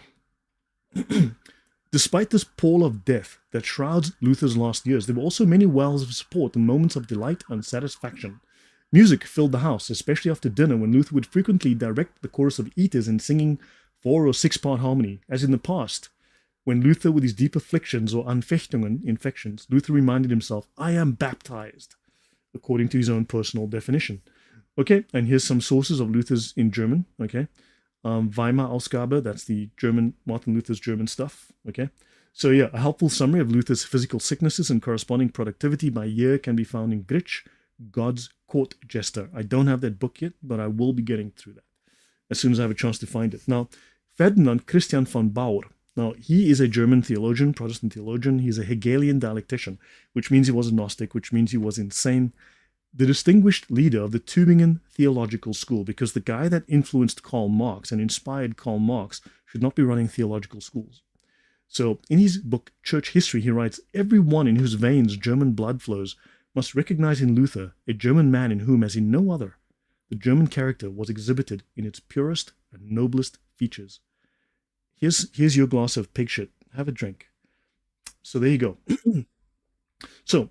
A: despite this pall of death that shrouds Luther's last years, there were also many wells of support and moments of delight and satisfaction. Music filled the house, especially after dinner, when Luther would frequently direct the chorus of eaters in singing 4 or 6-part harmony, as in the past. When Luther, with his deep afflictions or Anfechtungen, infections, Luther reminded himself, I am baptized, according to his own personal definition. Okay, and here's some sources of Luther's in German, okay. Weimar Ausgabe, that's the German, Martin Luther's German stuff, okay. So yeah, a helpful summary of Luther's physical sicknesses and corresponding productivity by year can be found in Gritsch, God's Court Jester. I don't have that book yet, but I will be getting through that as soon as I have a chance to find it. Now, Ferdinand Christian von Bauer. Now, he is a German theologian, Protestant theologian. He's a Hegelian dialectician, which means he was a Gnostic, which means he was insane. The distinguished leader of the Tübingen theological school, because the guy that influenced Karl Marx and inspired Karl Marx should not be running theological schools. So, in his book, Church History, he writes, everyone in whose veins German blood flows must recognize in Luther a German man in whom, as in no other, the German character was exhibited in its purest and noblest features. Here's your glass of pig shit. Have a drink. So there you go. So,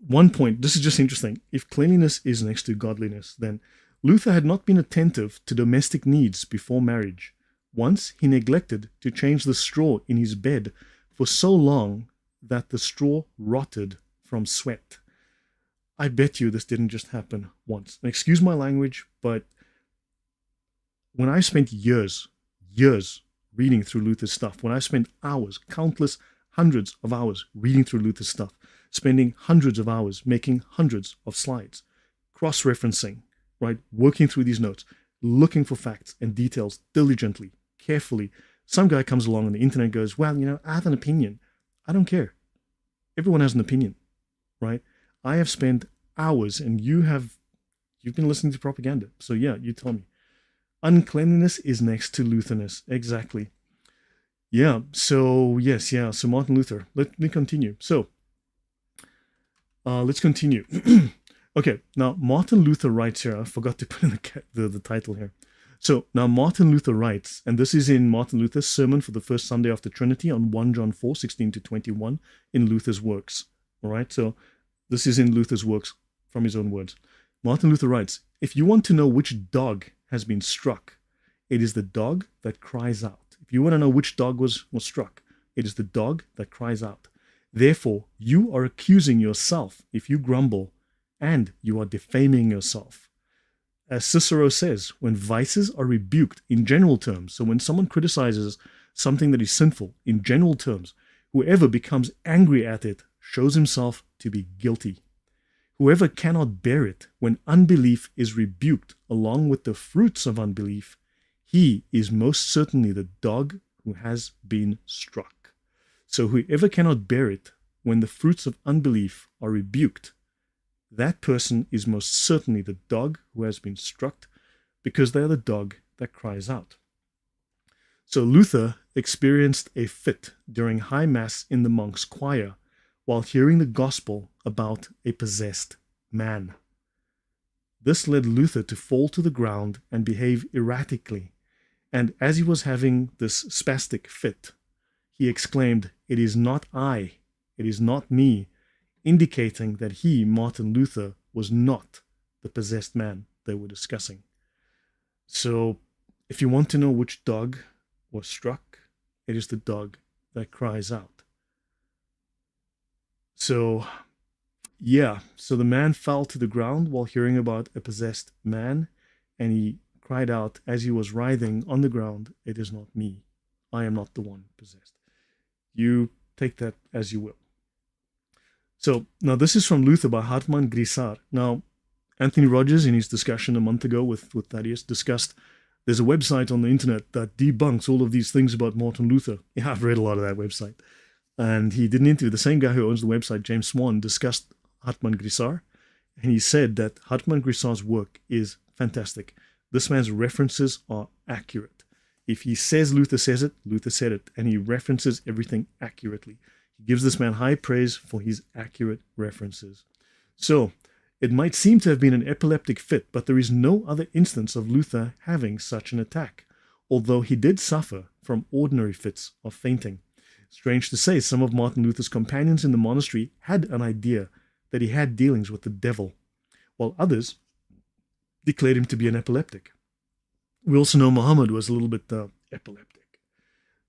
A: one point, this is just interesting. If cleanliness is next to godliness, then Luther had not been attentive to domestic needs before marriage. Once he neglected to change the straw in his bed for so long that the straw rotted from sweat. I bet you this didn't just happen once. And excuse my language, but when I spent years reading through Luther's stuff, when I spent hours, countless hundreds of hours reading through Luther's stuff, spending hundreds of hours making hundreds of slides, cross-referencing, right, working through these notes, looking for facts and details diligently, carefully. Some guy comes along on the internet and goes, well, I have an opinion. I don't care. Everyone has an opinion, right? I have spent hours, and you've been listening to propaganda. So yeah, you tell me. Uncleanliness is next to Lutherness. Exactly. Yeah, so yes, yeah, so Martin Luther. Let me continue. So, let's continue. Okay, now Martin Luther writes here, I forgot to put in the title here. So now Martin Luther writes, and this is in Martin Luther's sermon for the first Sunday after Trinity on 1 John 4, 16 to 21 in Luther's works. All right, so this is in Luther's works from his own words. Martin Luther writes, if you want to know which dog has been struck, it is the dog that cries out. If you want to know which dog was struck, it is the dog that cries out. Therefore, you are accusing yourself if you grumble, and you are defaming yourself. As Cicero says, when vices are rebuked in general terms, so when someone criticizes something that is sinful in general terms, whoever becomes angry at it shows himself to be guilty. Whoever cannot bear it when unbelief is rebuked along with the fruits of unbelief, he is most certainly the dog who has been struck. So whoever cannot bear it when the fruits of unbelief are rebuked, that person is most certainly the dog who has been struck, because they are the dog that cries out. So Luther experienced a fit during High Mass in the monks' choir while hearing the gospel about a possessed man. This led Luther to fall to the ground and behave erratically, and as he was having this spastic fit, he exclaimed, "It is not I, it is not me," indicating that he, Martin Luther, was not the possessed man they were discussing. So, if you want to know which dog was struck, it is the dog that cries out. So the man fell to the ground while hearing about a possessed man, and he cried out as he was writhing on the ground, "It is not me. I am not the one possessed." You take that as you will. So now this is from Luther by Hartmann Grisar. Now, Anthony Rogers, in his discussion a month ago with Thaddeus, discussed there's a website on the internet that debunks all of these things about Martin Luther. Yeah, I've read a lot of that website. And he did an interview. The same guy who owns the website, James Swan, discussed Hartmann Grisar. And he said that Hartmann Grisar's work is fantastic. This man's references are accurate. If he says Luther says it, Luther said it. And he references everything accurately. He gives this man high praise for his accurate references. So, it might seem to have been an epileptic fit, but there is no other instance of Luther having such an attack, although he did suffer from ordinary fits of fainting. Strange to say, some of Martin Luther's companions in the monastery had an idea that he had dealings with the devil, while others declared him to be an epileptic. We also know Muhammad was a little bit epileptic.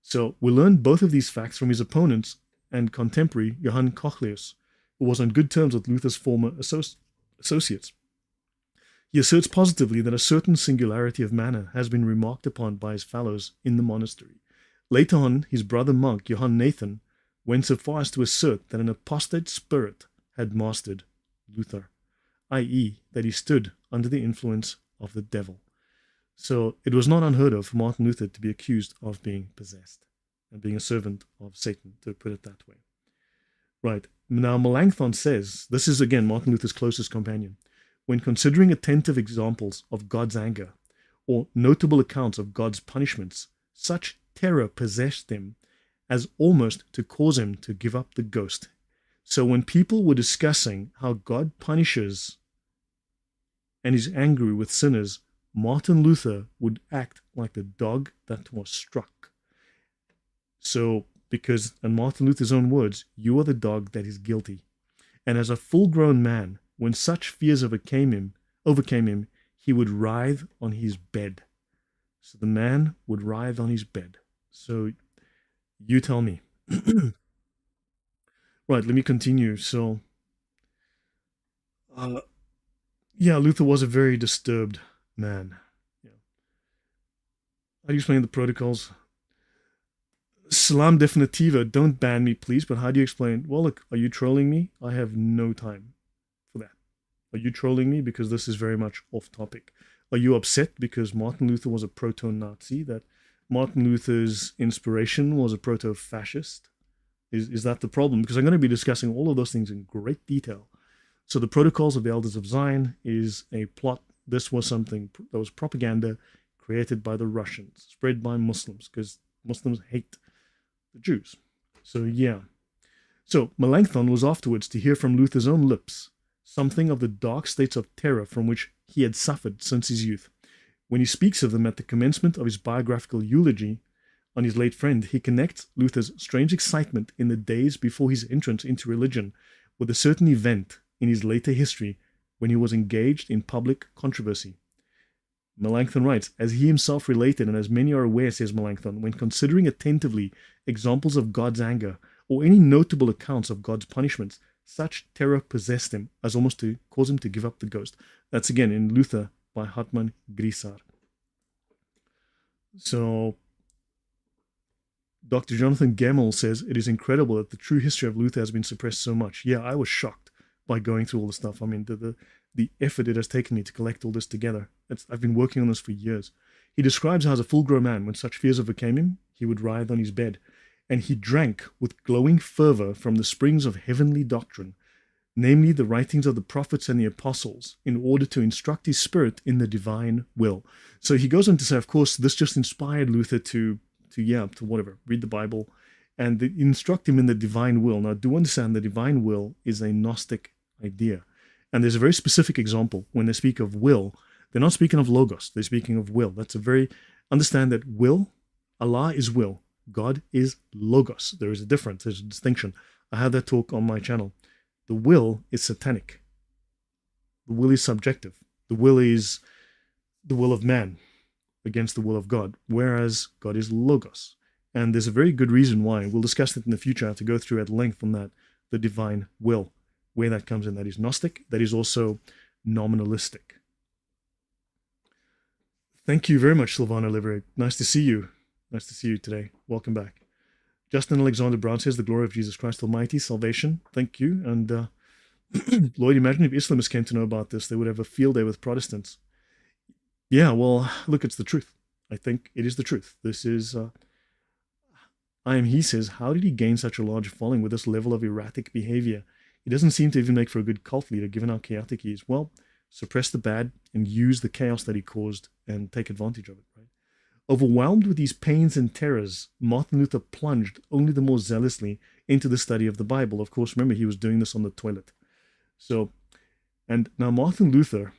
A: So we learned both of these facts from his opponents and contemporary Johann Cochleus, who was on good terms with Luther's former associates. He asserts positively that a certain singularity of manner has been remarked upon by his fellows in the monastery. Later on, his brother monk, Johann Nathan, went so far as to assert that an apostate spirit had mastered Luther, i.e., that he stood under the influence of the devil. So it was not unheard of for Martin Luther to be accused of being possessed and being a servant of Satan, to put it that way. Right. Now, Melanchthon says, this is again Martin Luther's closest companion, when considering attentive examples of God's anger or notable accounts of God's punishments, such terror possessed him as almost to cause him to give up the ghost. So when people were discussing how God punishes and is angry with sinners, Martin Luther would act like the dog that was struck. So, because, in Martin Luther's own words, you are the dog that is guilty. And as a full-grown man, when such fears overcame him, he would writhe on his bed. So the man would writhe on his bed. So, you tell me. Right, let me continue. So, Luther was a very disturbed man. Yeah. How do you explain the protocols? Salam definitiva, don't ban me, please, but how do you explain? Well, look, are you trolling me? I have no time for that. Are you trolling me? Because this is very much off topic. Are you upset because Martin Luther was a proto-Nazi, that Martin Luther's inspiration was a proto-fascist? Is that the problem? Because I'm going to be discussing all of those things in great detail. So the Protocols of the Elders of Zion is a plot. This was something that was propaganda created by the Russians, spread by Muslims, because Muslims hate the Jews. So yeah. So Melanchthon was afterwards to hear from Luther's own lips something of the dark states of terror from which he had suffered since his youth. When he speaks of them at the commencement of his biographical eulogy on his late friend, he connects Luther's strange excitement in the days before his entrance into religion with a certain event in his later history when he was engaged in public controversy. Melanchthon writes, as he himself related, and as many are aware, says Melanchthon, when considering attentively examples of God's anger or any notable accounts of God's punishments, such terror possessed him as almost to cause him to give up the ghost. That's again in Luther by Hartmann Grisar. So, Dr. Jonathan Gemmell says, it is incredible that the true history of Luther has been suppressed so much. Yeah, I was shocked by going through all this stuff. I mean, the effort it has taken me to collect all this together. I've been working on this for years. He describes how as a full-grown man, when such fears overcame him, he would writhe on his bed, and he drank with glowing fervor from the springs of heavenly doctrine, namely the writings of the prophets and the apostles, in order to instruct his spirit in the divine will. So he goes on to say, of course, this just inspired Luther to to whatever, read the Bible, and they instruct him in the divine will. Now, do understand the divine will is a Gnostic idea. And there's a very specific example. When they speak of will, they're not speaking of logos. They're speaking of will. That's a very, understand that will, Allah is will. God is logos. There is a difference. There's a distinction. I had that talk on my channel. The will is satanic. The will is subjective. The will is the will of man against the will of God, whereas God is logos. And there's a very good reason why. We'll discuss it in the future. I have to go through at length on that, the divine will, where that comes in. That is Gnostic. That is also nominalistic. Thank you very much, Silvana Liverick. Nice to see you. Nice to see you today. Welcome back. Justin Alexander Brown says, the glory of Jesus Christ Almighty, salvation. Thank you. And Lloyd, imagine if Islamists came to know about this, they would have a field day with Protestants. Yeah, well, look, it's the truth. I think it is the truth. This is, he says, how did he gain such a large following with this level of erratic behavior? He doesn't seem to even make for a good cult leader, given how chaotic he is. Well, suppress the bad and use the chaos that he caused and take advantage of it, right? Overwhelmed with these pains and terrors, Martin Luther plunged only the more zealously into the study of the Bible. Of course, remember, he was doing this on the toilet. So, and now Martin Luther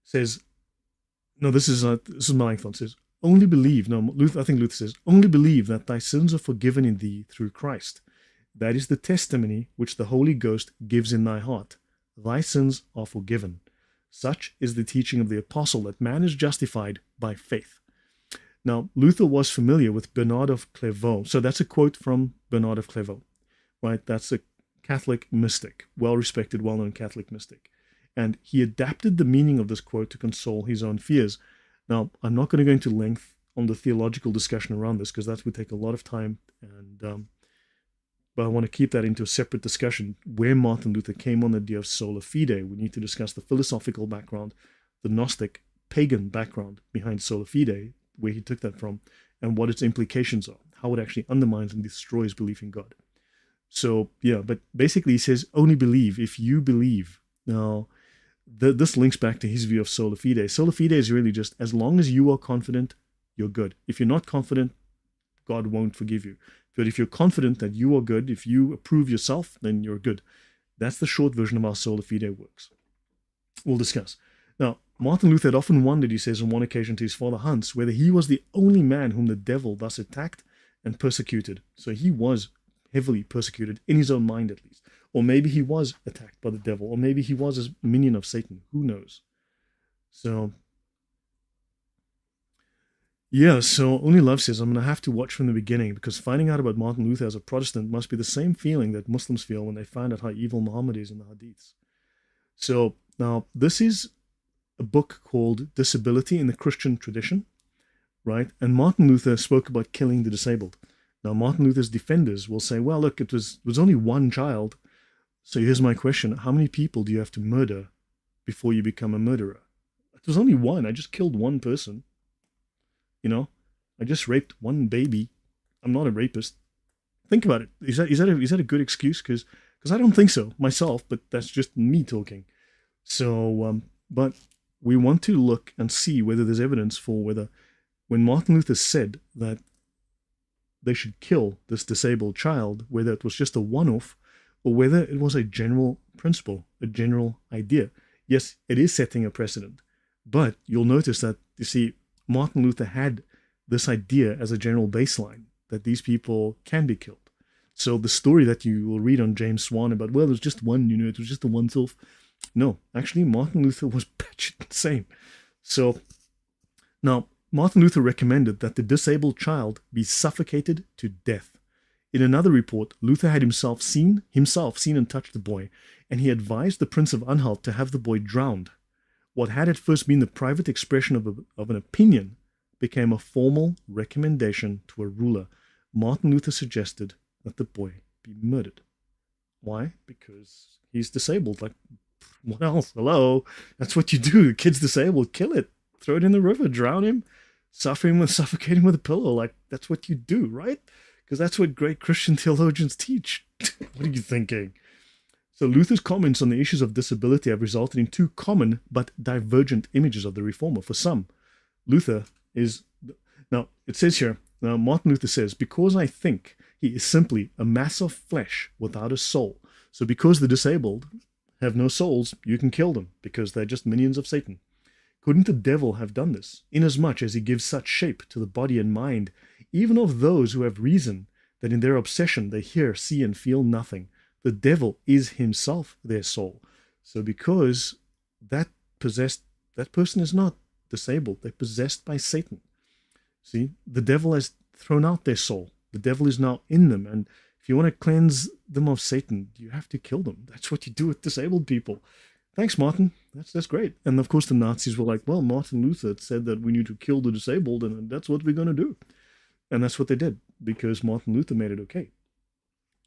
A: says, no, this is Melanchthon says, only believe, no, Luther, I think Luther says, only believe that thy sins are forgiven in thee through Christ. That is the testimony which the Holy Ghost gives in thy heart. Thy sins are forgiven. Such is the teaching of the apostle, that man is justified by faith. Now, Luther was familiar with Bernard of Clairvaux. So that's a quote from Bernard of Clairvaux, right? That's a Catholic mystic, well-respected, well-known Catholic mystic. And he adapted the meaning of this quote to console his own fears. Now, I'm not going to go into length on the theological discussion around this, because that would take a lot of time, and but I want to keep that into a separate discussion. Where Martin Luther came on the idea of sola fide, we need to discuss the philosophical background, the Gnostic pagan background behind sola fide, where he took that from, and what its implications are, how it actually undermines and destroys belief in God. So, yeah, but basically he says, only believe if you believe. Now, this links back to his view of sola fide. Sola fide is really just, as long as you are confident, you're good. If you're not confident, God won't forgive you. But if you're confident that you are good, if you approve yourself, then you're good. That's the short version of how sola fide works. We'll discuss. Now, Martin Luther had often wondered, he says on one occasion to his father Hans, whether he was the only man whom the devil thus attacked and persecuted. So he was heavily persecuted, in his own mind at least. Or maybe he was attacked by the devil, or maybe he was a minion of Satan. Who knows? So, yeah, so Only Love says, I'm going to have to watch from the beginning, because finding out about Martin Luther as a Protestant must be the same feeling that Muslims feel when they find out how evil Muhammad is in the Hadiths. So, now, this is a book called Disability in the Christian Tradition, right? And Martin Luther spoke about killing the disabled. Now, Martin Luther's defenders will say, well, look, it was only one child. So here's my question. How many people do you have to murder before you become a murderer? It was only one. I just killed one person. You know, I just raped one baby. I'm not a rapist. Think about it. Is that a good excuse? Because I don't think so myself, but that's just me talking. So, but we want to look and see whether there's evidence for whether, when Martin Luther said that they should kill this disabled child, whether it was just a one-off or whether it was a general principle, a general idea. Yes, it is setting a precedent, but you'll notice that, you see, Martin Luther had this idea as a general baseline that these people can be killed. So the story that you will read on James Swan about, well, it was just one, it was just a once-off. No, actually, Martin Luther was batshit insane. So now, Martin Luther recommended that the disabled child be suffocated to death. In another report, Luther had himself seen and touched the boy, and he advised the Prince of Anhalt to have the boy drowned. What had at first been the private expression of an opinion became a formal recommendation to a ruler. Martin Luther suggested that the boy be murdered. Why? Because he's disabled. Like, what else? Hello? That's what you do. The kid's disabled. Kill it. Throw it in the river. Drown him. Suffocate him with a pillow. Like, that's what you do, right? Because that's what great Christian theologians teach. What are you thinking? So Luther's comments on the issues of disability have resulted in two common but divergent images of the reformer. For some, Luther is... Now, it says here, now Martin Luther says, because I think he is simply a mass of flesh without a soul. So because the disabled have no souls, you can kill them because they're just minions of Satan. Couldn't the devil have done this, inasmuch as he gives such shape to the body and mind, even of those who have reason, that in their obsession they hear, see, and feel nothing? The devil is himself their soul. So because that person is not disabled, they're possessed by Satan. See, the devil has thrown out their soul. The devil is now in them, and if you want to cleanse them of Satan, you have to kill them. That's what you do with disabled people. Thanks, Martin. That's great. And of course, the Nazis were like, well, Martin Luther said that we need to kill the disabled, and that's what we're going to do. And that's what they did, because Martin Luther made it okay.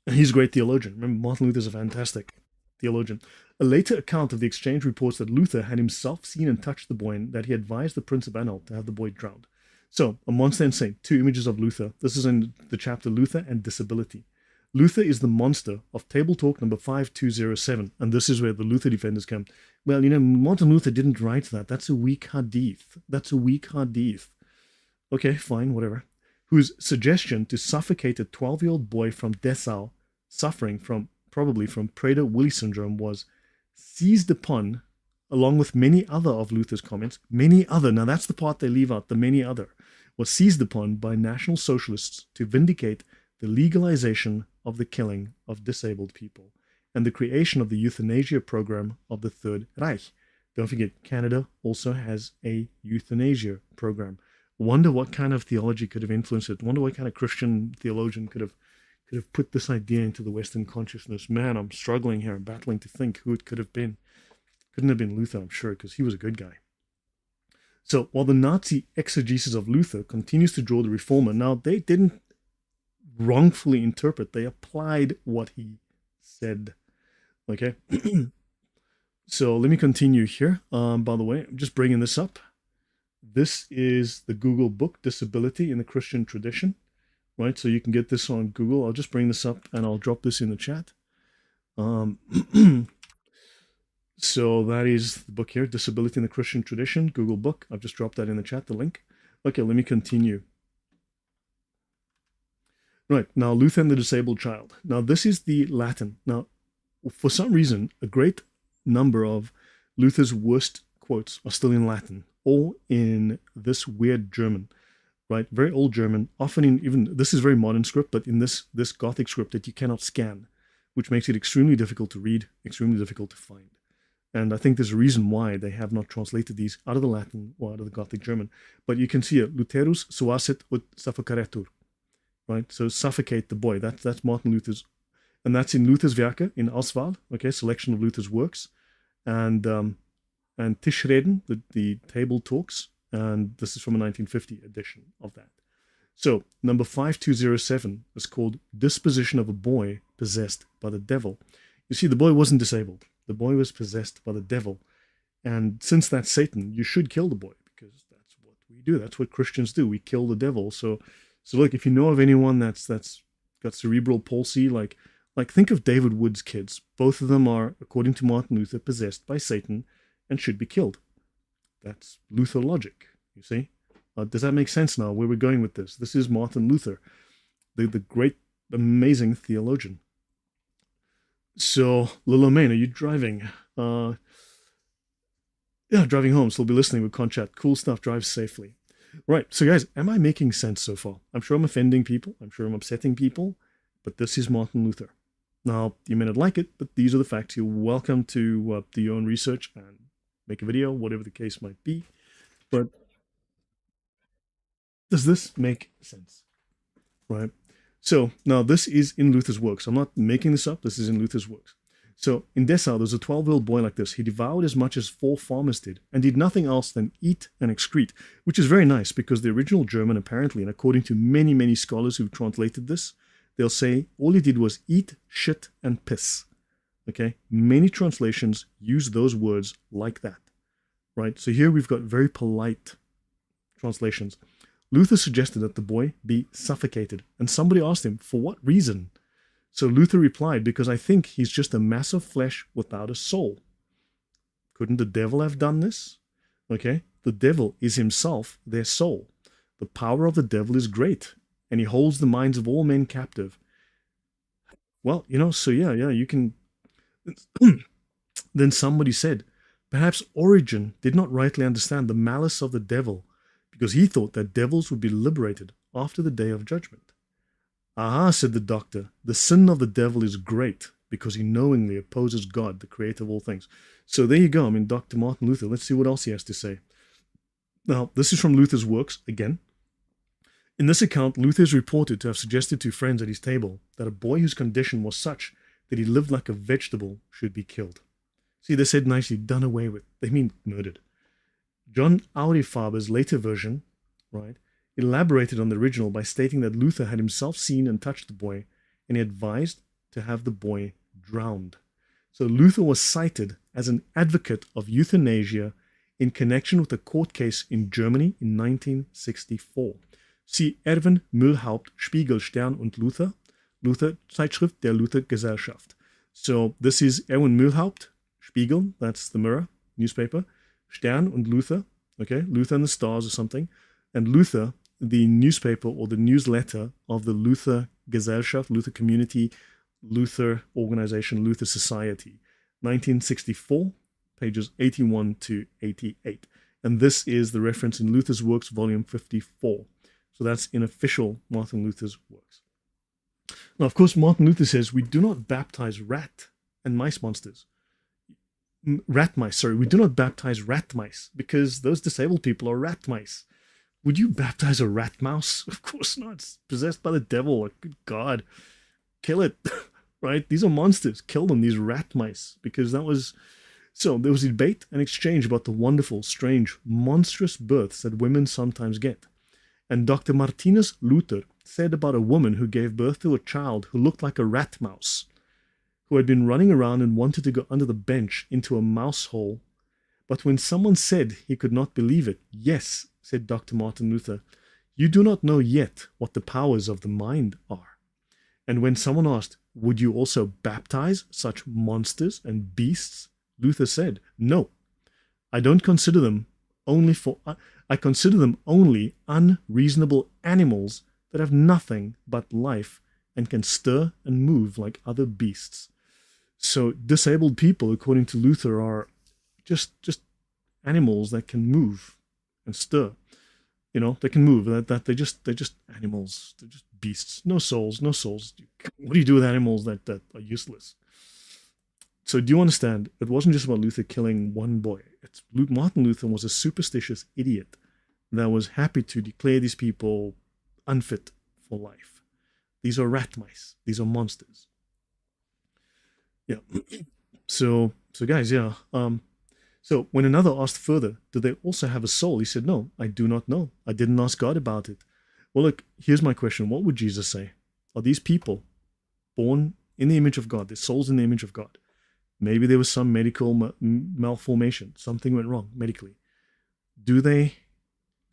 A: And he's a great theologian. Remember, Martin Luther's a fantastic theologian. A later account of the exchange reports that Luther had himself seen and touched the boy, and that he advised the Prince of Anhalt to have the boy drowned. So, a monster and saint, two images of Luther. This is in the chapter Luther and Disability. Luther is the monster of Table Talk number 5207, and this is where the Luther defenders come. Well, Martin Luther didn't write that. That's a weak hadith. Okay, fine, whatever. Whose suggestion to suffocate a 12-year-old boy from Dessau, suffering probably from Prader-Willi syndrome, was seized upon, along with many other of Luther's comments. Many other, now that's the part they leave out, the many other, was seized upon by National Socialists to vindicate the legalization of the killing of disabled people and the creation of the euthanasia program of the Third Reich. Don't forget, Canada also has a euthanasia program. Wonder what kind of theology could have influenced it. Wonder what kind of Christian theologian could have put this idea into the Western consciousness. Man, I'm struggling here. I'm battling to think who it could have been. Couldn't have been Luther, I'm sure, because he was a good guy. So while the Nazi exegesis of Luther continues to draw the reformer, now they didn't wrongfully interpret. They applied what he said. Okay. So let me continue here. By the way, I'm just bringing this up. This is the Google book, Disability in the Christian Tradition, right? So you can get this on Google. I'll just bring this up and I'll drop this in the chat. So that is the book here, Disability in the Christian Tradition, Google book. I've just dropped that in the chat, the link. Okay, let me continue. Right, now Luther and the Disabled Child. Now this is the Latin. Now, for some reason, a great number of Luther's worst quotes are still in Latin, or in this weird German, right? Very old German, often in even, this is very modern script, but in this Gothic script that you cannot scan, which makes it extremely difficult to read, extremely difficult to find. And I think there's a reason why they have not translated these out of the Latin or out of the Gothic German. But you can see it, Lutherus suasit ut suffocaretur, right? So suffocate the boy. That's Martin Luther's, and that's in Luther's Werke in Auswahl, okay, selection of Luther's works, and Tischreden, the table talks, and this is from a 1950 edition of that. So number 5207 is called Disposition of a Boy Possessed by the Devil. You see, the boy wasn't disabled. The boy was possessed by the devil. And since that's Satan, you should kill the boy, because that's what we do. That's what Christians do. We kill the devil. So look, if you know of anyone that's got cerebral palsy, like think of David Wood's kids. Both of them are, according to Martin Luther, possessed by Satan and should be killed. That's Luther logic, you see? Does that make sense now, where we're going with this? This is Martin Luther, the great, amazing theologian. So, Lilomane, are you driving? Yeah, driving home, so we'll be listening with Conchat. Cool stuff, drive safely. Right, so guys, am I making sense so far? I'm sure I'm offending people. I'm sure I'm upsetting people. But this is Martin Luther. Now, you may not like it, but these are the facts. You're welcome to do your own research and make a video, whatever the case might be. But does this make sense? Right? So now this is in Luther's works. I'm not making this up. This is in Luther's works. So in Dessau, there's a 12-year-old boy like this. He devoured as much as 4 farmers did and did nothing else than eat and excrete, which is very nice because the original German, apparently, and according to many, many scholars who've translated this, they'll say all he did was eat, shit, and piss. Okay? Many translations use those words like that. Right? So here we've got very polite translations. Luther suggested that the boy be suffocated, and somebody asked him, for what reason? So Luther replied, because I think he's just a mass of flesh without a soul. Couldn't the devil have done this? Okay, the devil is himself their soul. The power of the devil is great, and he holds the minds of all men captive. Well, so yeah, you can. Then somebody said, perhaps Origen did not rightly understand the malice of the devil, because he thought that devils would be liberated after the day of judgment. Aha, said the doctor, the sin of the devil is great, because he knowingly opposes God, the creator of all things. So there you go. I mean, Dr. Martin Luther. Let's see what else he has to say. Now, this is from Luther's works, again. In this account, Luther is reported to have suggested to friends at his table that a boy whose condition was such that he lived like a vegetable should be killed. See, they said nicely, done away with. They mean murdered. John Aurifaber's later version, right, elaborated on the original by stating that Luther had himself seen and touched the boy, and he advised to have the boy drowned. So Luther was cited as an advocate of euthanasia in connection with a court case in Germany in 1964. See Erwin Mühlhaupt, Spiegel, Stern und Luther, Luther, Zeitschrift der Luther Gesellschaft. So this is Erwin Mühlhaupt, Spiegel, that's the Mirror newspaper, Stern und Luther, okay, Luther and the Stars or something, and Luther, the newspaper or the newsletter of the Luther Gesellschaft, Luther Community, Luther Organization, Luther Society, 1964, pages 81 to 88. And this is the reference in Luther's Works, volume 54. So that's in official Martin Luther's works. Now, of course, Martin Luther says we do not baptize rat and mice monsters. Rat mice, sorry. We do not baptize rat mice because those disabled people are rat mice. Would you baptize a rat mouse? Of course not. It's possessed by the devil. Like, good God. Kill it, right? These are monsters. Kill them, these rat mice, because that was... So there was a debate and exchange about the wonderful, strange, monstrous births that women sometimes get. And Dr. Martinus Luther said about a woman who gave birth to a child who looked like a rat mouse, who had been running around and wanted to go under the bench into a mouse hole. But when someone said he could not believe it, yes, said Dr. Martin Luther, you do not know yet what the powers of the mind are. And when someone asked, would you also baptize such monsters and beasts? Luther said, no, I don't consider them I consider them only unreasonable animals that have nothing but life and can stir and move like other beasts. So disabled people, according to Luther, are just animals that can move and stir. They can move. That they're just animals. They're just beasts. No souls. What do you do with animals that are useless? So do you understand? It wasn't just about Luther killing one boy. Martin Luther was a superstitious idiot that was happy to declare these people unfit for life. These are rat mice. These are monsters. Yeah. So guys, yeah. So when another asked further, do they also have a soul? He said, no, I do not know. I didn't ask God about it. Well, look, here's my question. What would Jesus say? Are these people born in the image of God? Their souls in the image of God? Maybe there was some medical malformation. Something went wrong medically. Do they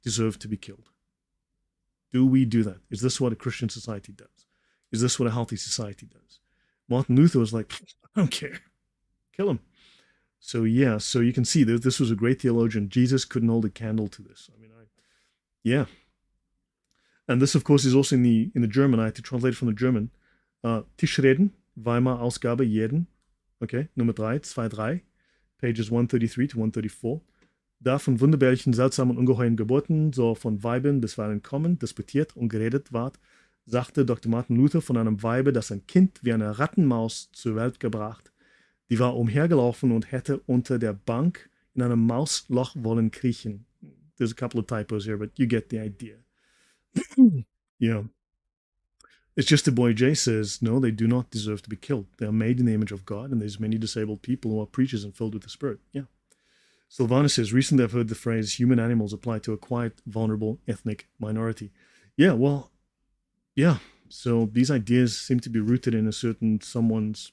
A: deserve to be killed? Do we do that? Is this what a Christian society does? Is this what a healthy society does? Martin Luther was like, I don't care. Kill him. So yeah, so you can see that this was a great theologian. Jesus couldn't hold a candle to this. Yeah. And this, of course, is also in the German. I had to translate it from the German. Tischreden, Weimar Ausgabe, jeden. Okay, Nummer 3, 2-3, pages 133 to 134. Da von wunderbärlichen, seltsamen, ungeheuren Geburten, so von Weibern bisweilen kommend, disputiert und geredet ward, sagte Dr. Martin Luther von einem Weibe, das ein Kind wie eine Rattenmaus zur Welt gebracht. Die war umhergelaufen und hätte unter der Bank in einem Mausloch wollen kriechen. There's a couple of typos here, but you get the idea. Yeah. It's just the boy Jay says, no, they do not deserve to be killed. They are made in the image of God, and there's many disabled people who are preachers and filled with the Spirit. Yeah. Sylvanus says, recently I've heard the phrase human animals applied to a quiet, vulnerable ethnic minority. Yeah, well, yeah. So these ideas seem to be rooted in a certain someone's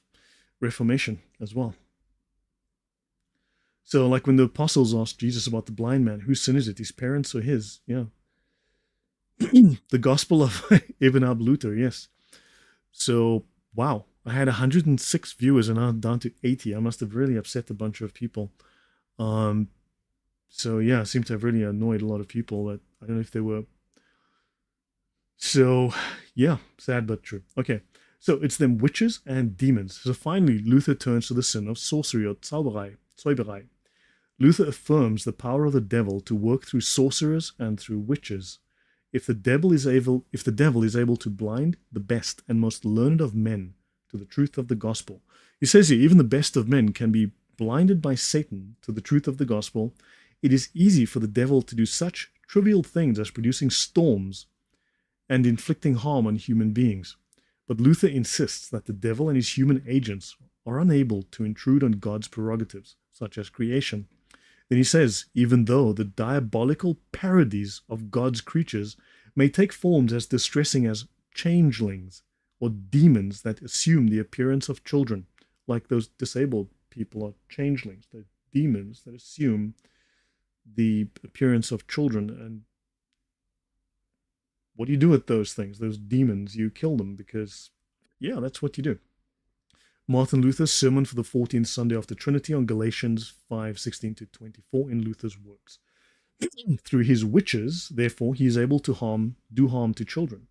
A: reformation as well. So like when the apostles asked Jesus about the blind man, whose sin is it, his parents or his? Yeah. The Gospel of Ibn Ab Luther, yes. So, wow. I had 106 viewers and now I'm down to 80. I must have really upset a bunch of people. So yeah, I seem to have really annoyed a lot of people that I don't know if they were So, yeah, sad but true. Okay, so it's them witches and demons. So finally, Luther turns to the sin of sorcery or Zauberei. Luther affirms the power of the devil to work through sorcerers and through witches. If the devil is able to blind the best and most learned of men to the truth of the gospel, he says here, even the best of men can be blinded by Satan to the truth of the gospel. It is easy for the devil to do such trivial things as producing storms and inflicting harm on human beings. But Luther insists that the devil and his human agents are unable to intrude on God's prerogatives, such as creation. Then he says, even though the diabolical parodies of God's creatures may take forms as distressing as changelings or demons that assume the appearance of children, like those disabled people are changelings, they're demons that assume the appearance of children. And what do you do with those things, those demons? You kill them because, yeah, that's what you do. Martin Luther's sermon for the 14th Sunday after Trinity on Galatians 5:16-24 in Luther's works. Through his witches, therefore, he is able to do harm to children,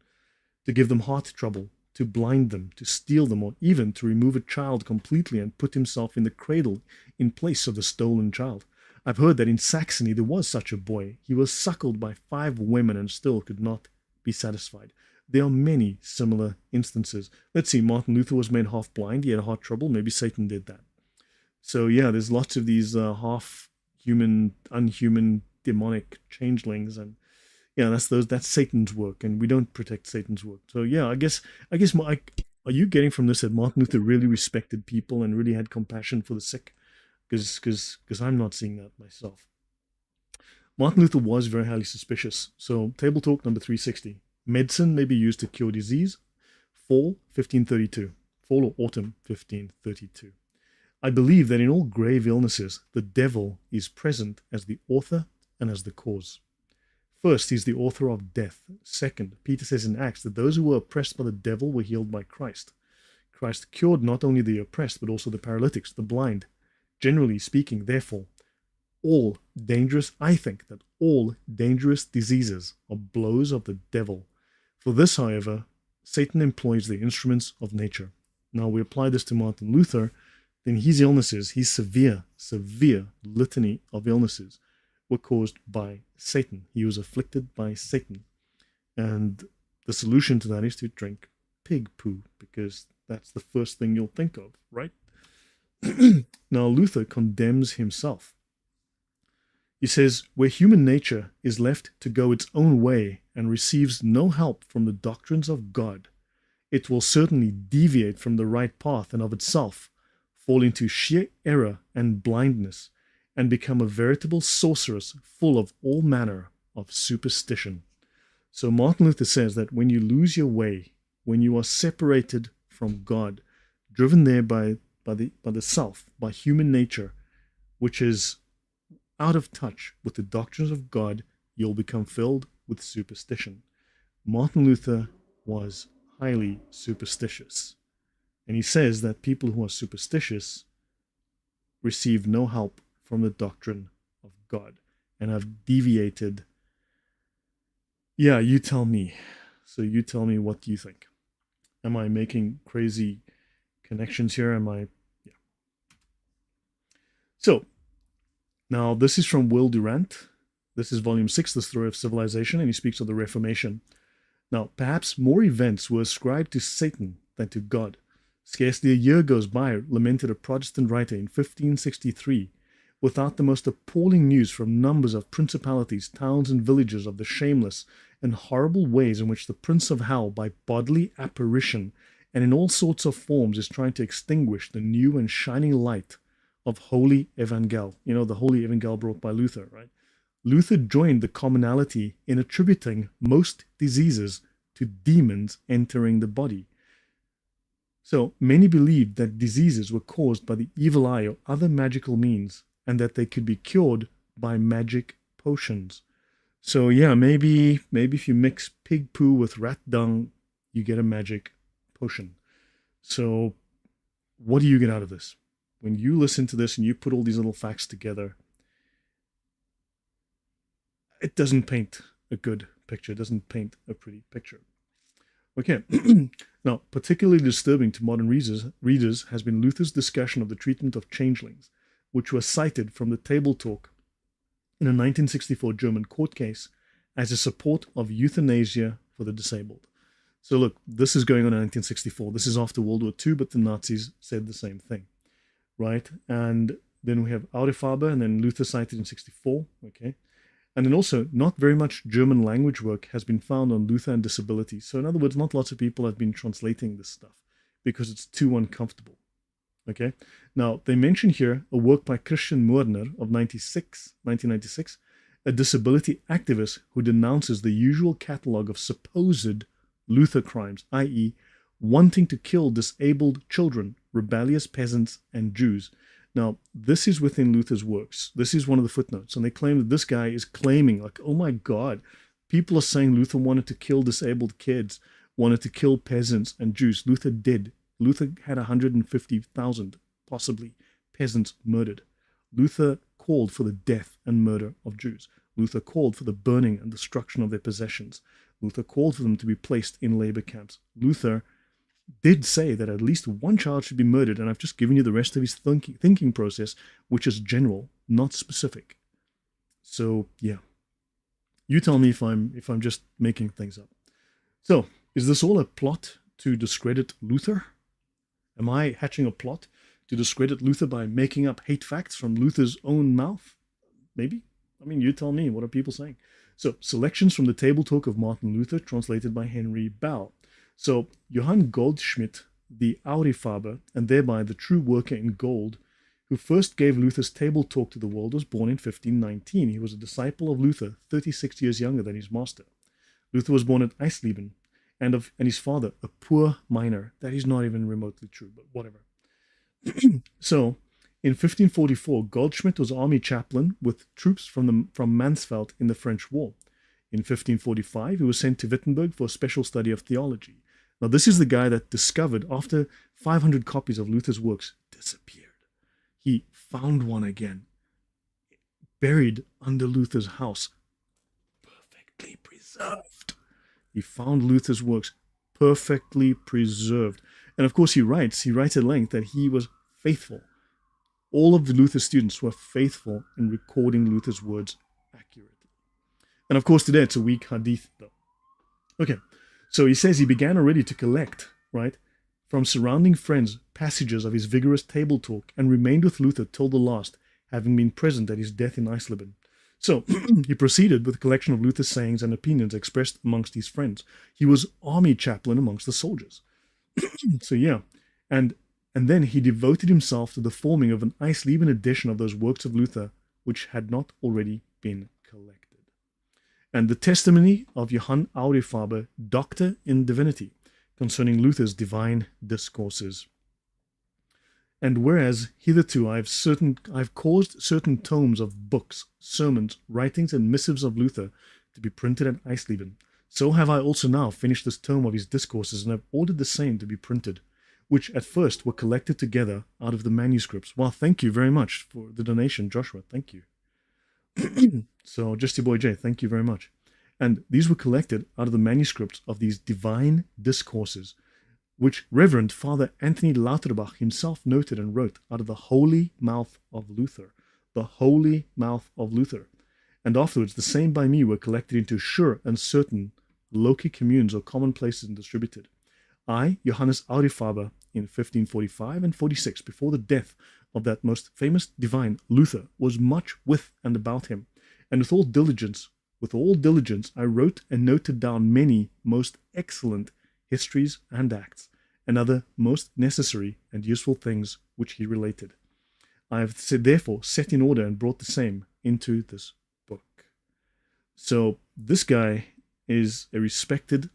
A: to give them heart trouble, to blind them, to steal them, or even to remove a child completely and put himself in the cradle in place of the stolen child. I've heard that in Saxony there was such a boy. He was suckled by 5 women and still could not be satisfied. There are many similar instances. Let's see, Martin Luther was made half blind. He had heart trouble. Maybe Satan did that. So yeah, there's lots of these half human, unhuman, demonic changelings, and yeah, that's Satan's work, and we don't protect Satan's work. So yeah, are you getting from this that Martin Luther really respected people and really had compassion for the sick? Because I'm not seeing that myself. Martin Luther was very highly suspicious. So table talk number 360. Medicine may be used to cure disease. Fall 1532. Fall or autumn 1532. I believe that in all grave illnesses, the devil is present as the author and as the cause. First, he's the author of death. Second, Peter says in Acts that those who were oppressed by the devil were healed by Christ. Christ cured not only the oppressed, but also the paralytics, the blind. Generally speaking, therefore, I think that all dangerous diseases are blows of the devil. For this, however, Satan employs the instruments of nature. Now we apply this to Martin Luther, then his illnesses, his severe litany of illnesses, were caused by Satan. He was afflicted by Satan. And the solution to that is to drink pig poo, because that's the first thing you'll think of, right? Now Luther condemns himself. He says, where human nature is left to go its own way and receives no help from the doctrines of God, it will certainly deviate from the right path and of itself fall into sheer error and blindness and become a veritable sorceress full of all manner of superstition. So Martin Luther says that when you lose your way, when you are separated from God, driven there by the self, by human nature, which is out of touch with the doctrines of God, you'll become filled with superstition. Martin Luther was highly superstitious. And he says that people who are superstitious receive no help from the doctrine of God and have deviated. Yeah, you tell me. So you tell me, what do you think? Am I making crazy connections here? Yeah. So, now this is from Will Durant. This is volume 6, The Story of Civilization, and he speaks of the Reformation. Now, perhaps more events were ascribed to Satan than to God. Scarcely a year goes by, lamented a Protestant writer in 1563, without the most appalling news from numbers of principalities, towns, and villages of the shameless and horrible ways in which the Prince of Hell, by bodily apparition and in all sorts of forms, is trying to extinguish the new and shining light of Holy Evangel. You know, the Holy Evangel brought by Luther, right? Luther joined the commonality in attributing most diseases to demons entering the body. So many believed that diseases were caused by the evil eye or other magical means, and that they could be cured by magic potions. So yeah, maybe if you mix pig poo with rat dung, you get a magic potion. So what do you get out of this? When you listen to this and you put all these little facts together, it doesn't paint a good picture. It doesn't paint a pretty picture. Okay. Now, particularly disturbing to modern readers has been Luther's discussion of the treatment of changelings, which was cited from the Table Talk in a 1964 German court case as a support of euthanasia for the disabled. So look, this is going on in 1964. This is after World War II, but the Nazis said the same thing, right? And then we have Aurifaber, and then Luther cited in 64, okay? And then also, not very much German language work has been found on Luther and disability. So in other words, not lots of people have been translating this stuff because it's too uncomfortable. Okay. Now, they mention here a work by Christian Murner of 1996, a disability activist who denounces the usual catalogue of supposed Luther crimes, i.e., wanting to kill disabled children, rebellious peasants, and Jews. Now, this is within Luther's works. This is one of the footnotes. And they claim that this guy is claiming, like, oh my God, people are saying Luther wanted to kill disabled kids, wanted to kill peasants and Jews. Luther did. Luther had 150,000, possibly, peasants murdered. Luther called for the death and murder of Jews. Luther called for the burning and destruction of their possessions. Luther called for them to be placed in labor camps. Luther did say that at least one child should be murdered, and I've just given you the rest of his thinking process, which is general, not specific. So, yeah. You tell me if I'm just making things up. So, is this all a plot to discredit Luther? Am I hatching a plot to discredit Luther by making up hate facts from Luther's own mouth? Maybe. I mean, you tell me. What are people saying? So, selections from the Table Talk of Martin Luther, translated by Henry Bell. So, Johann Goldschmidt, the Aurifaber, and thereby the true worker in gold, who first gave Luther's Table Talk to the world, was born in 1519. He was a disciple of Luther, 36 years younger than his master. Luther was born at Eisleben, and his father, a poor miner. That is not even remotely true, but whatever. So, in 1544, Goldschmidt was army chaplain with troops from Mansfeld in the French War. In 1545, he was sent to Wittenberg for a special study of theology. Now, this is the guy that discovered, after 500 copies of Luther's works disappeared, he found one again, buried under Luther's house, perfectly preserved. He found Luther's works perfectly preserved. And of course, he writes at length that he was faithful. All of the Luther students were faithful in recording Luther's words accurately. And of course, today it's a weak hadith, though. Okay, so he says he began already to collect, right, from surrounding friends, passages of his vigorous Table Talk, and remained with Luther till the last, having been present at his death in Eisleben. So he proceeded with a collection of Luther's sayings and opinions expressed amongst his friends. He was army chaplain amongst the soldiers. So yeah, and then he devoted himself to the forming of an Eisleben edition of those works of Luther, which had not already been collected. And the testimony of Johann Aurifaber, Doctor in Divinity, concerning Luther's divine discourses. And whereas hitherto I've caused certain tomes of books, sermons, writings, and missives of Luther to be printed at Eisleben, so have I also now finished this tome of his discourses, and have ordered the same to be printed, which at first were collected together out of the manuscripts. Well, thank you very much for the donation, Joshua. Thank you. So, just your boy Jay, thank you very much. And these were collected out of the manuscripts of these divine discourses, which Reverend Father Anthony Lauterbach himself noted and wrote out of the holy mouth of Luther. The holy mouth of Luther. And afterwards, the same by me were collected into sure and certain loci communes or common places and distributed. I, Johannes Aurifaber, in 1545 and 46, before the death of that most famous divine Luther, was much with and about him, and with all diligence, I wrote and noted down many most excellent histories and acts, and other most necessary and useful things which he related. I have therefore set in order and brought the same into this book. So this guy is a respected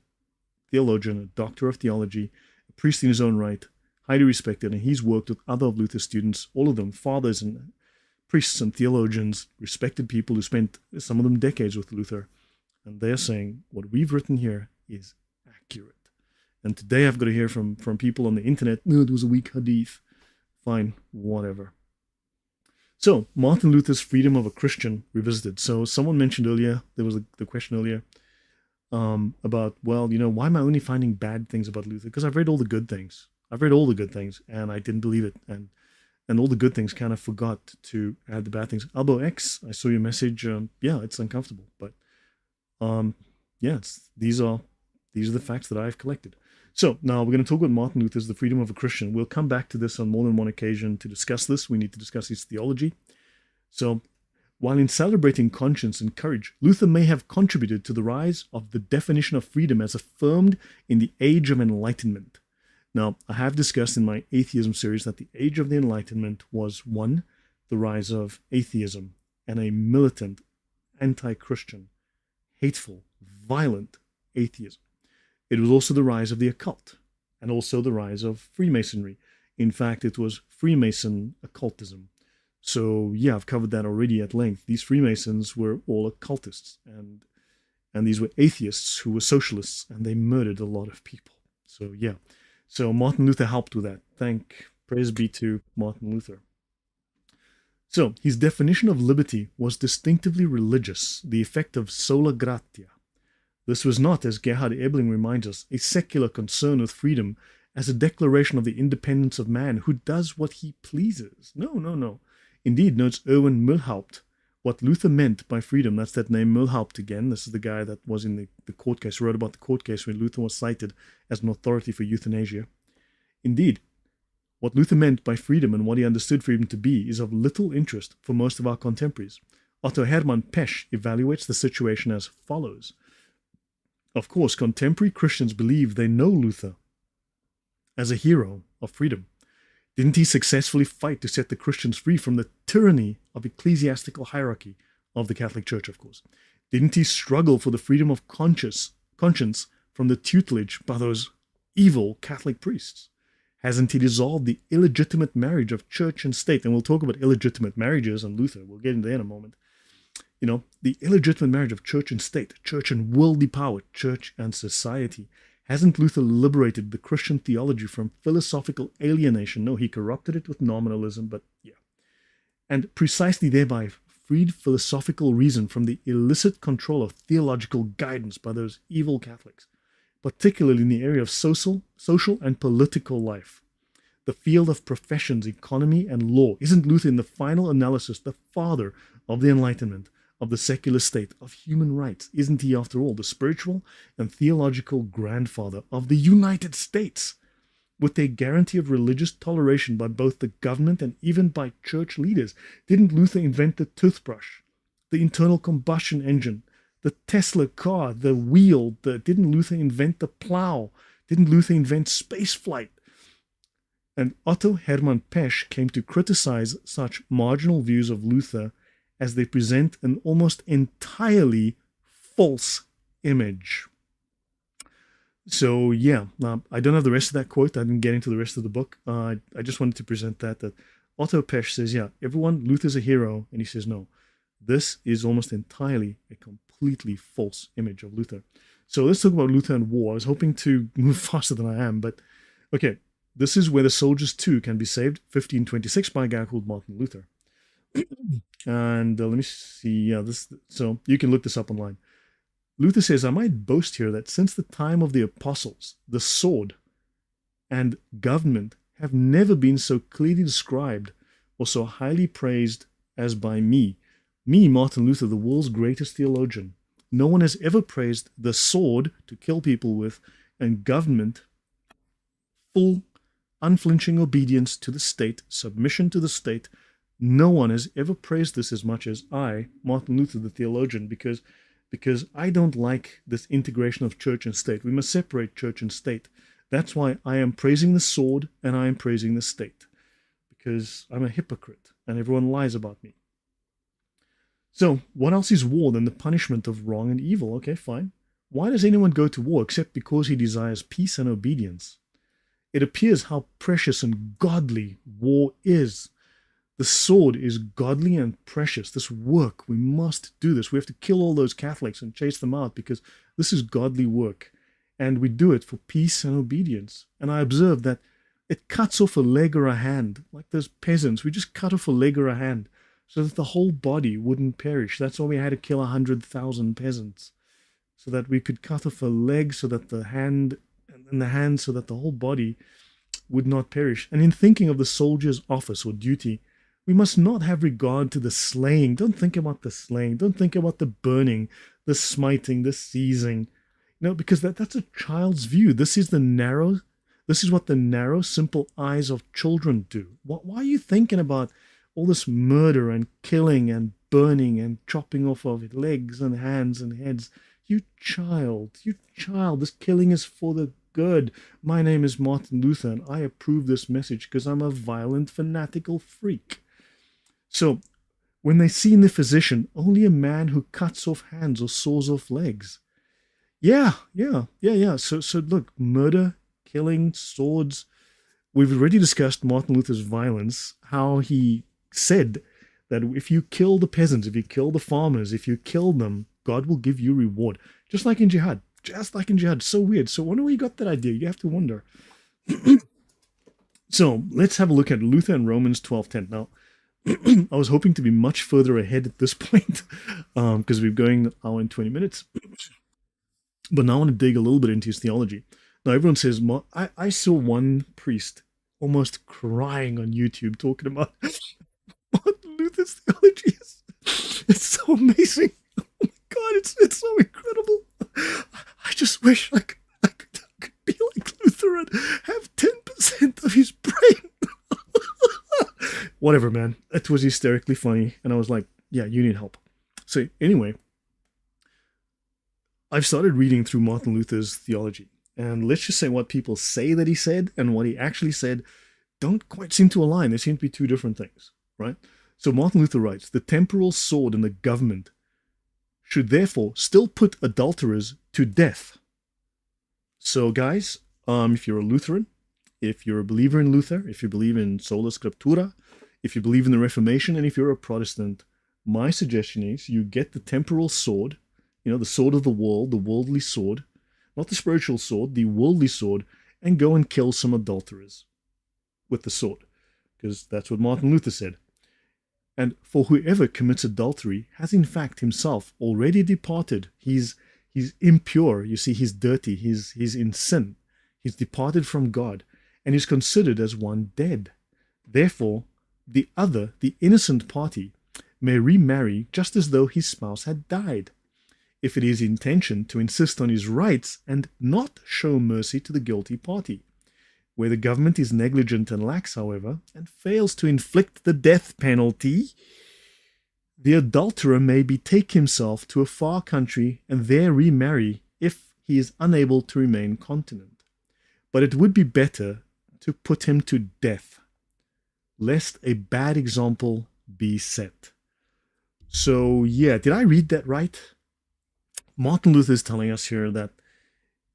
A: theologian, a doctor of theology, a priest in his own right, highly respected, and he's worked with other of Luther's students, all of them fathers and priests and theologians, respected people who spent, some of them, decades with Luther, and they're saying what we've written here is accurate. And today I've got to hear from people on the internet, no, it was a weak hadith. Fine, whatever. So, Martin Luther's freedom of a Christian revisited. So, someone mentioned earlier, there was the question earlier, about, well, why am I only finding bad things about Luther? Because I've read all the good things. I've read all the good things, and I didn't believe it, and all the good things kind of forgot to add the bad things. Albo X, I saw your message. Yeah, it's uncomfortable, but um, yeah, these are the facts that I've collected. So now we're going to talk about Martin Luther's The Freedom of a Christian. We'll come back to this on more than one occasion to discuss this. We need to discuss his theology. So while in celebrating conscience and courage, Luther may have contributed to the rise of the definition of freedom as affirmed in the Age of Enlightenment. Now, I have discussed in my atheism series that the Age of the Enlightenment was, one, the rise of atheism and a militant, anti-Christian, hateful, violent atheism. It was also the rise of the occult and also the rise of Freemasonry. In fact, it was Freemason occultism. So yeah, I've covered that already at length. These Freemasons were all occultists, and these were atheists who were socialists, and they murdered a lot of people. So yeah, so Martin Luther helped with that. Praise be to Martin Luther. So his definition of liberty was distinctively religious, the effect of sola gratia. This was not, as Gerhard Ebeling reminds us, a secular concern with freedom as a declaration of the independence of man who does what he pleases. No. Indeed, notes Erwin Mühlhaupt, what Luther meant by freedom. That's that name Mühlhaupt again. This is the guy that was in the court case, wrote about the court case when Luther was cited as an authority for euthanasia. Indeed, what Luther meant by freedom and what he understood freedom to be is of little interest for most of our contemporaries. Otto Hermann Pesch evaluates the situation as follows. Of course, contemporary Christians believe they know Luther as a hero of freedom. Didn't he successfully fight to set the Christians free from the tyranny of ecclesiastical hierarchy of the Catholic Church, of course? Didn't he struggle for the freedom of conscience from the tutelage by those evil Catholic priests? Hasn't he dissolved the illegitimate marriage of church and state? And we'll talk about illegitimate marriages and Luther. We'll get into that in a moment. The illegitimate marriage of church and state, church and worldly power, church and society. Hasn't Luther liberated the Christian theology from philosophical alienation? No, he corrupted it with nominalism, but yeah. And precisely thereby freed philosophical reason from the illicit control of theological guidance by those evil Catholics, particularly in the area of social and political life. The field of professions, economy, and law. Isn't Luther, in the final analysis, the father of the Enlightenment, of the secular state, of human rights? Isn't he, after all, the spiritual and theological grandfather of the United States, with their guarantee of religious toleration by both the government and even by church leaders? Didn't Luther invent the toothbrush, the internal combustion engine, the Tesla car, the wheel? Didn't Luther invent the plow? Didn't Luther invent space flight? And Otto Hermann Pesch came to criticize such marginal views of Luther as they present an almost entirely false image. So yeah, I don't have the rest of that quote. I didn't get into the rest of the book. I just wanted to present that Otto Pesch says, yeah, Luther's a hero, and he says, no, this is almost entirely a completely false image of Luther. So let's talk about Luther and war. I was hoping to move faster than I am, but okay, this is where the soldiers too can be saved, 1526, by a guy called Martin Luther. And let me see, so you can look this up online. Luther says, I might boast here that since the time of the apostles, the sword and government have never been so clearly described or so highly praised as by me, Martin Luther, the world's greatest theologian. No one has ever praised the sword to kill people with, and government, full, unflinching obedience to the state, submission to the state. No one has ever praised this as much as I, Martin Luther, the theologian, because I don't like this integration of church and state. We must separate church and state. That's why I am praising the sword and I am praising the state, because I'm a hypocrite and everyone lies about me. So what else is war than the punishment of wrong and evil? Okay, fine. Why does anyone go to war except because he desires peace and obedience? It appears how precious and godly war is. The sword is godly and precious. This work, we must do this. We have to kill all those Catholics and chase them out because this is godly work. And we do it for peace and obedience. And I observed that it cuts off a leg or a hand. Like those peasants, we just cut off a leg or a hand so that the whole body wouldn't perish. That's why we had to kill 100,000 peasants, so so that we could cut off a leg, so that the hand, and the hand, so that the whole body would not perish. And in thinking of the soldier's office or duty, we must not have regard to the slaying. Don't think about the slaying. Don't think about the burning, the smiting, the seizing. No, because that's a child's view. This is what the narrow, simple eyes of children do. Why are you thinking about all this murder and killing and burning and chopping off of legs and hands and heads? You child, this killing is for the good. My name is Martin Luther, and I approve this message because I'm a violent, fanatical freak. So, when they see in the physician only a man who cuts off hands or saws off legs. Yeah. So look, murder, killing, swords. We've already discussed Martin Luther's violence, how he said that if you kill the peasants, if you kill the farmers, if you kill them, God will give you reward. Just like in jihad. So weird. So I wonder where you got that idea. You have to wonder. So let's have a look at Luther and Romans 12:10. Now, I was hoping to be much further ahead at this point because we're going an hour and 20 minutes. But now I want to dig a little bit into his theology. Now, everyone says, I saw one priest almost crying on YouTube talking about Martin Luther's theology. It's so amazing. Oh my God, it's so incredible. I just wish I could be like Luther and have 10% of his brain. Whatever, man. It was hysterically funny. And I was like, yeah, you need help. So anyway, I've started reading through Martin Luther's theology. And let's just say what people say that he said and what he actually said don't quite seem to align. They seem to be two different things, right? So Martin Luther writes, the temporal sword in the government should therefore still put adulterers to death. So guys, if you're a Lutheran, if you're a believer in Luther, if you believe in sola scriptura, if you believe in the Reformation, and if you're a Protestant, my suggestion is you get the temporal sword, the sword of the world, the worldly sword, not the spiritual sword, the worldly sword, and go and kill some adulterers with the sword, because that's what Martin Luther said. And for whoever commits adultery has in fact himself already departed. He's impure, you see, he's dirty, he's in sin, he's departed from God, and is considered as one dead. Therefore, the other, the innocent party, may remarry just as though his spouse had died, if it is intention to insist on his rights and not show mercy to the guilty party. Where the government is negligent and lax, however, and fails to inflict the death penalty, the adulterer may betake himself to a far country and there remarry if he is unable to remain continent. But it would be better to put him to death, lest a bad example be set. So yeah, did I read that right? Martin Luther is telling us here that,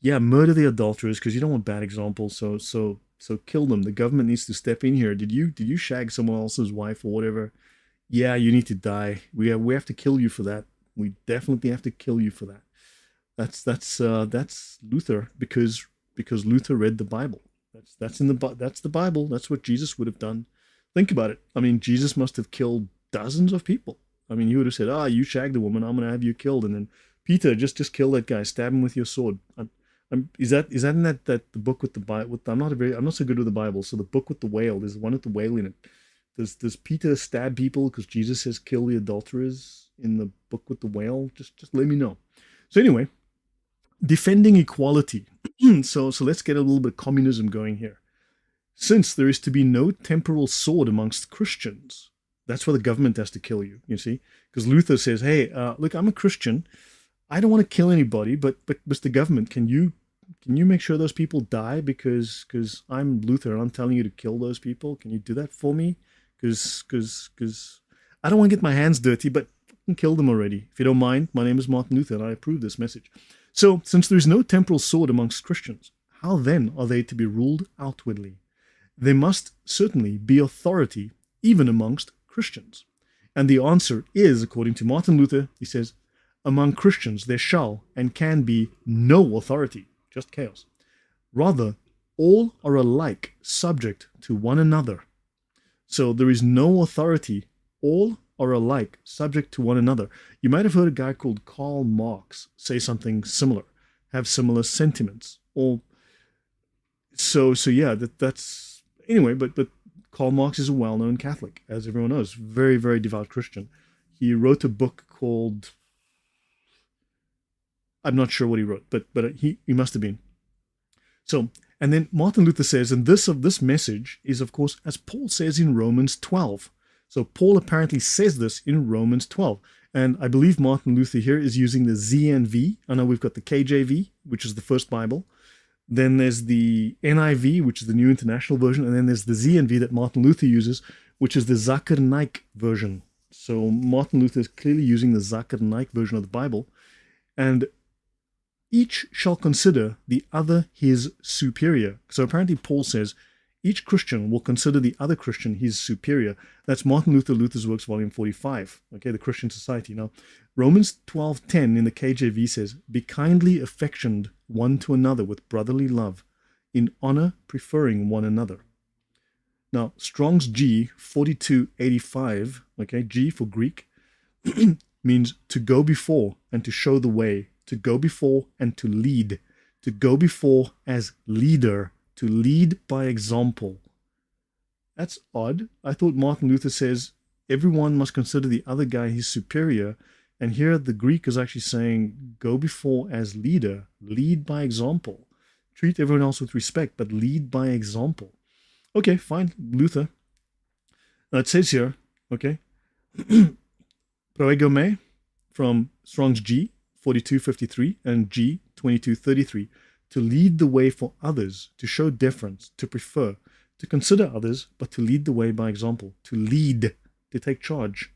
A: yeah, murder the adulterers because you don't want bad examples. So kill them. The government needs to step in here. Did you shag someone else's wife or whatever? Yeah, you need to die. We have to kill you for that. We definitely have to kill you for that. That's Luther because Luther read the Bible. That's the Bible. That's what Jesus would have done. Think about it. I mean, Jesus must have killed dozens of people. I mean, he would have said, you shagged a woman, I'm going to have you killed. And then Peter, just kill that guy, stab him with your sword. Is that in that the book with the Bible? I'm not so good with the Bible. So the book with the whale, there's one with the whale in it. Does Peter stab people because Jesus says kill the adulterers in the book with the whale? Just let me know. So anyway, defending equality. So let's get a little bit of communism going here. Since there is to be no temporal sword amongst Christians, that's why the government has to kill you, you see? Because Luther says, hey, look, I'm a Christian. I don't want to kill anybody, but Mr. Government, can you make sure those people die because I'm Luther and I'm telling you to kill those people? Can you do that for me? Because I don't want to get my hands dirty, but kill them already. If you don't mind, my name is Martin Luther and I approve this message. So, since there is no temporal sword amongst Christians, how then are they to be ruled outwardly? There must certainly be authority even amongst Christians. And the answer is, according to Martin Luther, he says, among Christians there shall and can be no authority, just chaos. Rather, all are alike subject to one another. So there is no authority. All are alike, subject to one another. You might have heard a guy called Karl Marx say something similar, have similar sentiments, or so yeah. That's anyway. But Karl Marx is a well-known Catholic, as everyone knows, very very devout Christian. He wrote a book called, I'm not sure what he wrote, but he must have been. So, and then Martin Luther says, and this message is, of course, as Paul says in Romans 12. So Paul apparently says this in Romans 12. And I believe Martin Luther here is using the ZNV. I know we've got the KJV, which is the first Bible. Then there's the NIV, which is the New International Version. And then there's the ZNV that Martin Luther uses, which is the Zakernijk version. So Martin Luther is clearly using the Zakernijk version of the Bible. And each shall consider the other his superior. So apparently Paul says each Christian will consider the other Christian his superior. That's Martin Luther, Luther's Works, volume 45. Okay, the Christian Society. Now, Romans 12:10 in the KJV says, "Be kindly affectioned one to another with brotherly love, in honor preferring one another." Now, Strong's G 4285, okay, G for Greek, means to go before and to show the way, to go before and to lead, to go before as leader, to lead by example. That's odd. I thought Martin Luther says everyone must consider the other guy his superior, and here the Greek is actually saying go before as leader, lead by example. Treat everyone else with respect, but lead by example. Okay, fine, Luther. Now it says here, okay, proegome from Strong's G 4253 and G 2233, to lead the way for others, to show deference, to prefer, to consider others, but to lead the way by example, to lead, to take charge.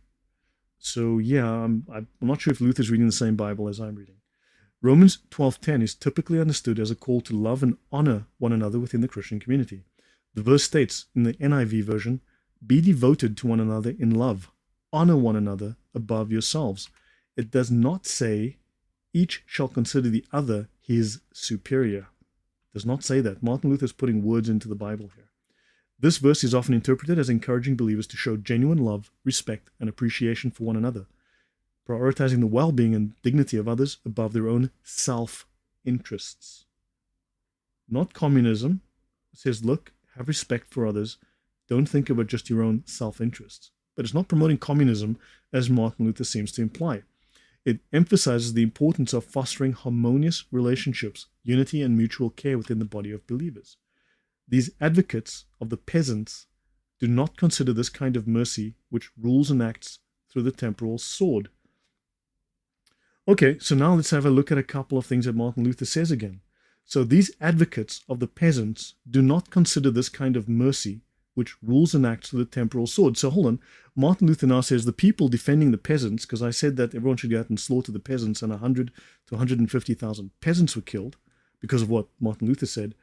A: So yeah, I'm not sure if Luther's reading the same Bible as I'm reading. Romans 12:10 is typically understood as a call to love and honor one another within the Christian community. The verse states in the NIV version, "Be devoted to one another in love, honor one another above yourselves." It does not say each shall consider the other his superior. It does not say that. Martin Luther is putting words into the Bible here. This verse is often interpreted as encouraging believers to show genuine love, respect, and appreciation for one another, prioritizing the well-being and dignity of others above their own self-interests. Not communism. It says, look, have respect for others. Don't think about just your own self-interests. But it's not promoting communism, as Martin Luther seems to imply. It emphasizes the importance of fostering harmonious relationships, unity, and mutual care within the body of believers. These advocates of the peasants do not consider this kind of mercy which rules and acts through the temporal sword. Okay, so now let's have a look at a couple of things that Martin Luther says again. So these advocates of the peasants do not consider this kind of mercy which rules and acts with the temporal sword. So hold on, Martin Luther now says the people defending the peasants, because I said that everyone should go out and slaughter the peasants, and 100 to 150,000 peasants were killed because of what Martin Luther said.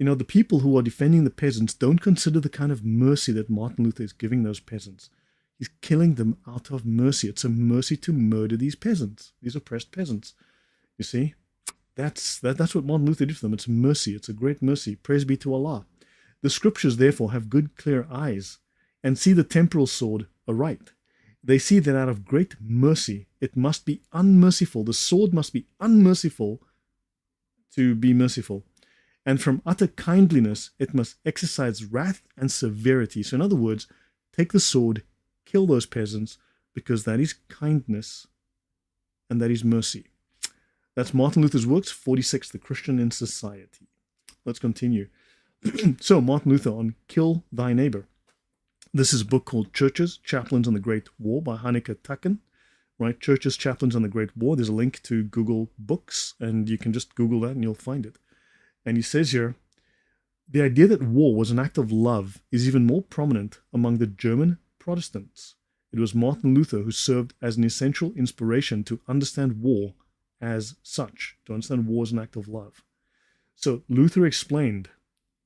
A: You know, the people who are defending the peasants don't consider the kind of mercy that Martin Luther is giving those peasants. He's killing them out of mercy. It's a mercy to murder these peasants, these oppressed peasants. You see, that's what Martin Luther did for them. It's mercy. It's a great mercy. Praise be to Allah. The scriptures, therefore, have good, clear eyes and see the temporal sword aright. They see that out of great mercy, it must be unmerciful. The sword must be unmerciful to be merciful. And from utter kindliness, it must exercise wrath and severity. So in other words, take the sword, kill those peasants, because that is kindness and that is mercy. That's Martin Luther's Works, 46, The Christian in Society. Let's continue. So, Martin Luther on Kill Thy Neighbor. This is a book called Churches, Chaplains on the Great War by Hanneke Takken. Right, Churches, Chaplains on the Great War. There's a link to Google Books, and you can just Google that and you'll find it. And he says here, the idea that war was an act of love is even more prominent among the German Protestants. It was Martin Luther who served as an essential inspiration to understand war as such, to understand war as an act of love. So Luther explained,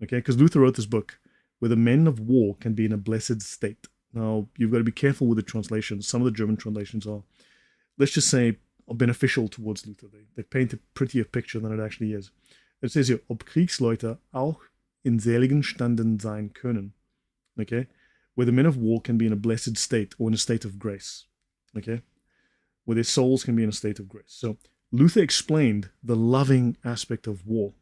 A: okay, because Luther wrote this book, where the men of war can be in a blessed state. Now, you've got to be careful with the translations. Some of the German translations are, let's just say, are beneficial towards Luther. They paint a prettier picture than it actually is. It says here, ob Kriegsleute auch in seligen Standen sein können. Okay? where the men of war can be in a blessed state or in a state of grace. Okay? Where their souls can be in a state of grace. So Luther explained the loving aspect of war,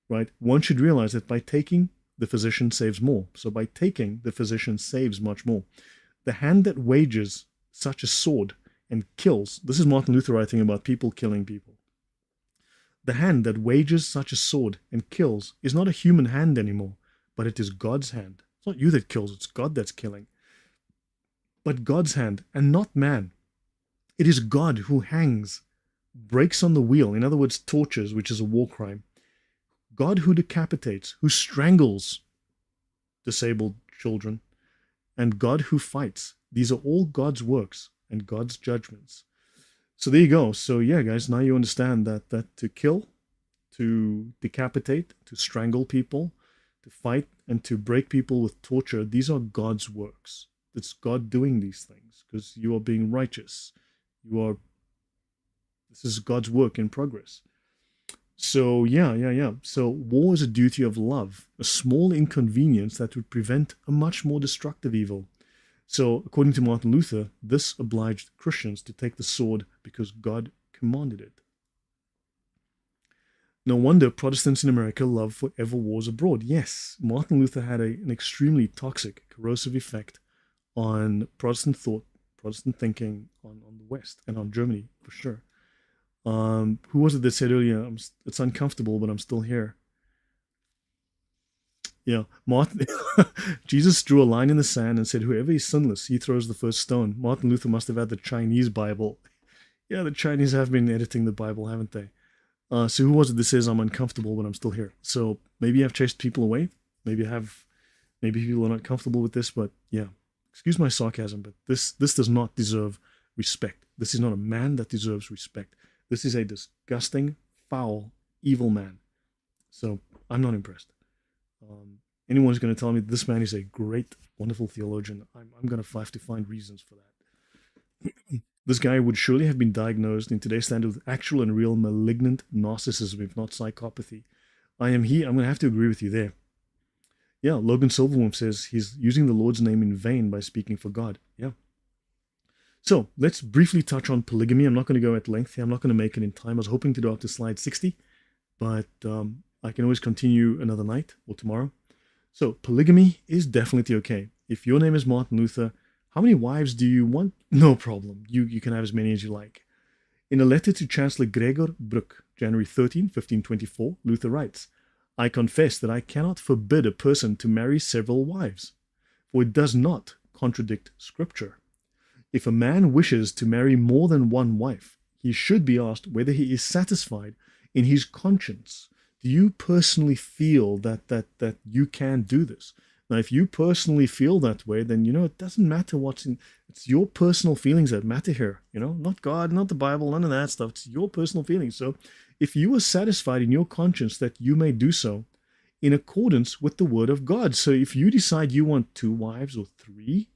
A: right? One should realize that by taking, the physician saves more. So by taking, the physician saves much more. The hand that wages such a sword and kills, this is Martin Luther writing about people killing people. The hand that wages such a sword and kills is not a human hand anymore, but it is God's hand. It's not you that kills, it's God that's killing. But God's hand, and not man. It is God who hangs, breaks on the wheel, in other words, tortures, which is a war crime. God who decapitates, who strangles disabled children, and God who fights. These are all God's works and God's judgments. So there you go. So yeah, guys, now you understand that to kill, to decapitate, to strangle people, to fight, and to break people with torture, these are God's works. It's God doing these things because you are being righteous. This is God's work in progress. So yeah. So war is a duty of love, a small inconvenience that would prevent a much more destructive evil. So according to Martin Luther, this obliged Christians to take the sword because God commanded it. No wonder Protestants in America love forever wars abroad. Yes, Martin Luther had an extremely toxic, corrosive effect on Protestant thought, Protestant thinking on the West and on Germany for sure. Who was it that said earlier, it's uncomfortable, but I'm still here? Yeah, Martin. Jesus drew a line in the sand and said, whoever is sinless, he throws the first stone. Martin Luther must have had the Chinese Bible. Yeah, the Chinese have been editing the Bible, haven't they? So who was it that says, I'm uncomfortable, but I'm still here? So maybe I've chased people away. Maybe people are not comfortable with this, but yeah. Excuse my sarcasm, but this does not deserve respect. This is not a man that deserves respect. This is a disgusting, foul, evil man. So I'm not impressed. Anyone who's going to tell me this man is a great, wonderful theologian, I'm going to have to find reasons for that. This guy would surely have been diagnosed in today's standard with actual and real malignant narcissism, if not psychopathy. I'm going to have to agree with you there. Yeah, Logan Silverworm says he's using the Lord's name in vain by speaking for God. Yeah. So let's briefly touch on polygamy. I'm not going to go at length here. I'm not going to make it in time. I was hoping to do up to slide 60, but I can always continue another night or tomorrow. So polygamy is definitely okay. If your name is Martin Luther, how many wives do you want? No problem. You can have as many as you like. In a letter to Chancellor Gregor Bruck, January 13, 1524, Luther writes, I confess that I cannot forbid a person to marry several wives, for it does not contradict Scripture. If a man wishes to marry more than one wife, he should be asked whether he is satisfied in his conscience. Do you personally feel that you can do this? Now, if you personally feel that way, then, it doesn't matter it's your personal feelings that matter here, not God, not the Bible, none of that stuff. It's your personal feelings. So if you are satisfied in your conscience that you may do so in accordance with the word of God. So if you decide you want 2 wives or 3,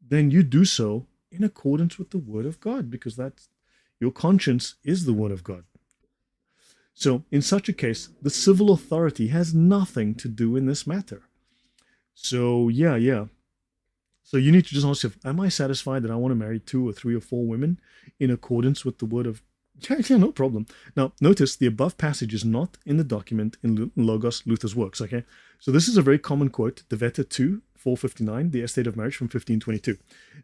A: then you do so in accordance with the word of God, because your conscience is the word of God. So in such a case, the civil authority has nothing to do in this matter. So yeah. So you need to just ask yourself, am I satisfied that I want to marry 2 or 3 or 4 women in accordance with the word of God? Yeah, no problem. Now, notice the above passage is not in the document in Logos, Luther's works, okay? So this is a very common quote, De Veta 2, 459, the Estate of Marriage from 1522.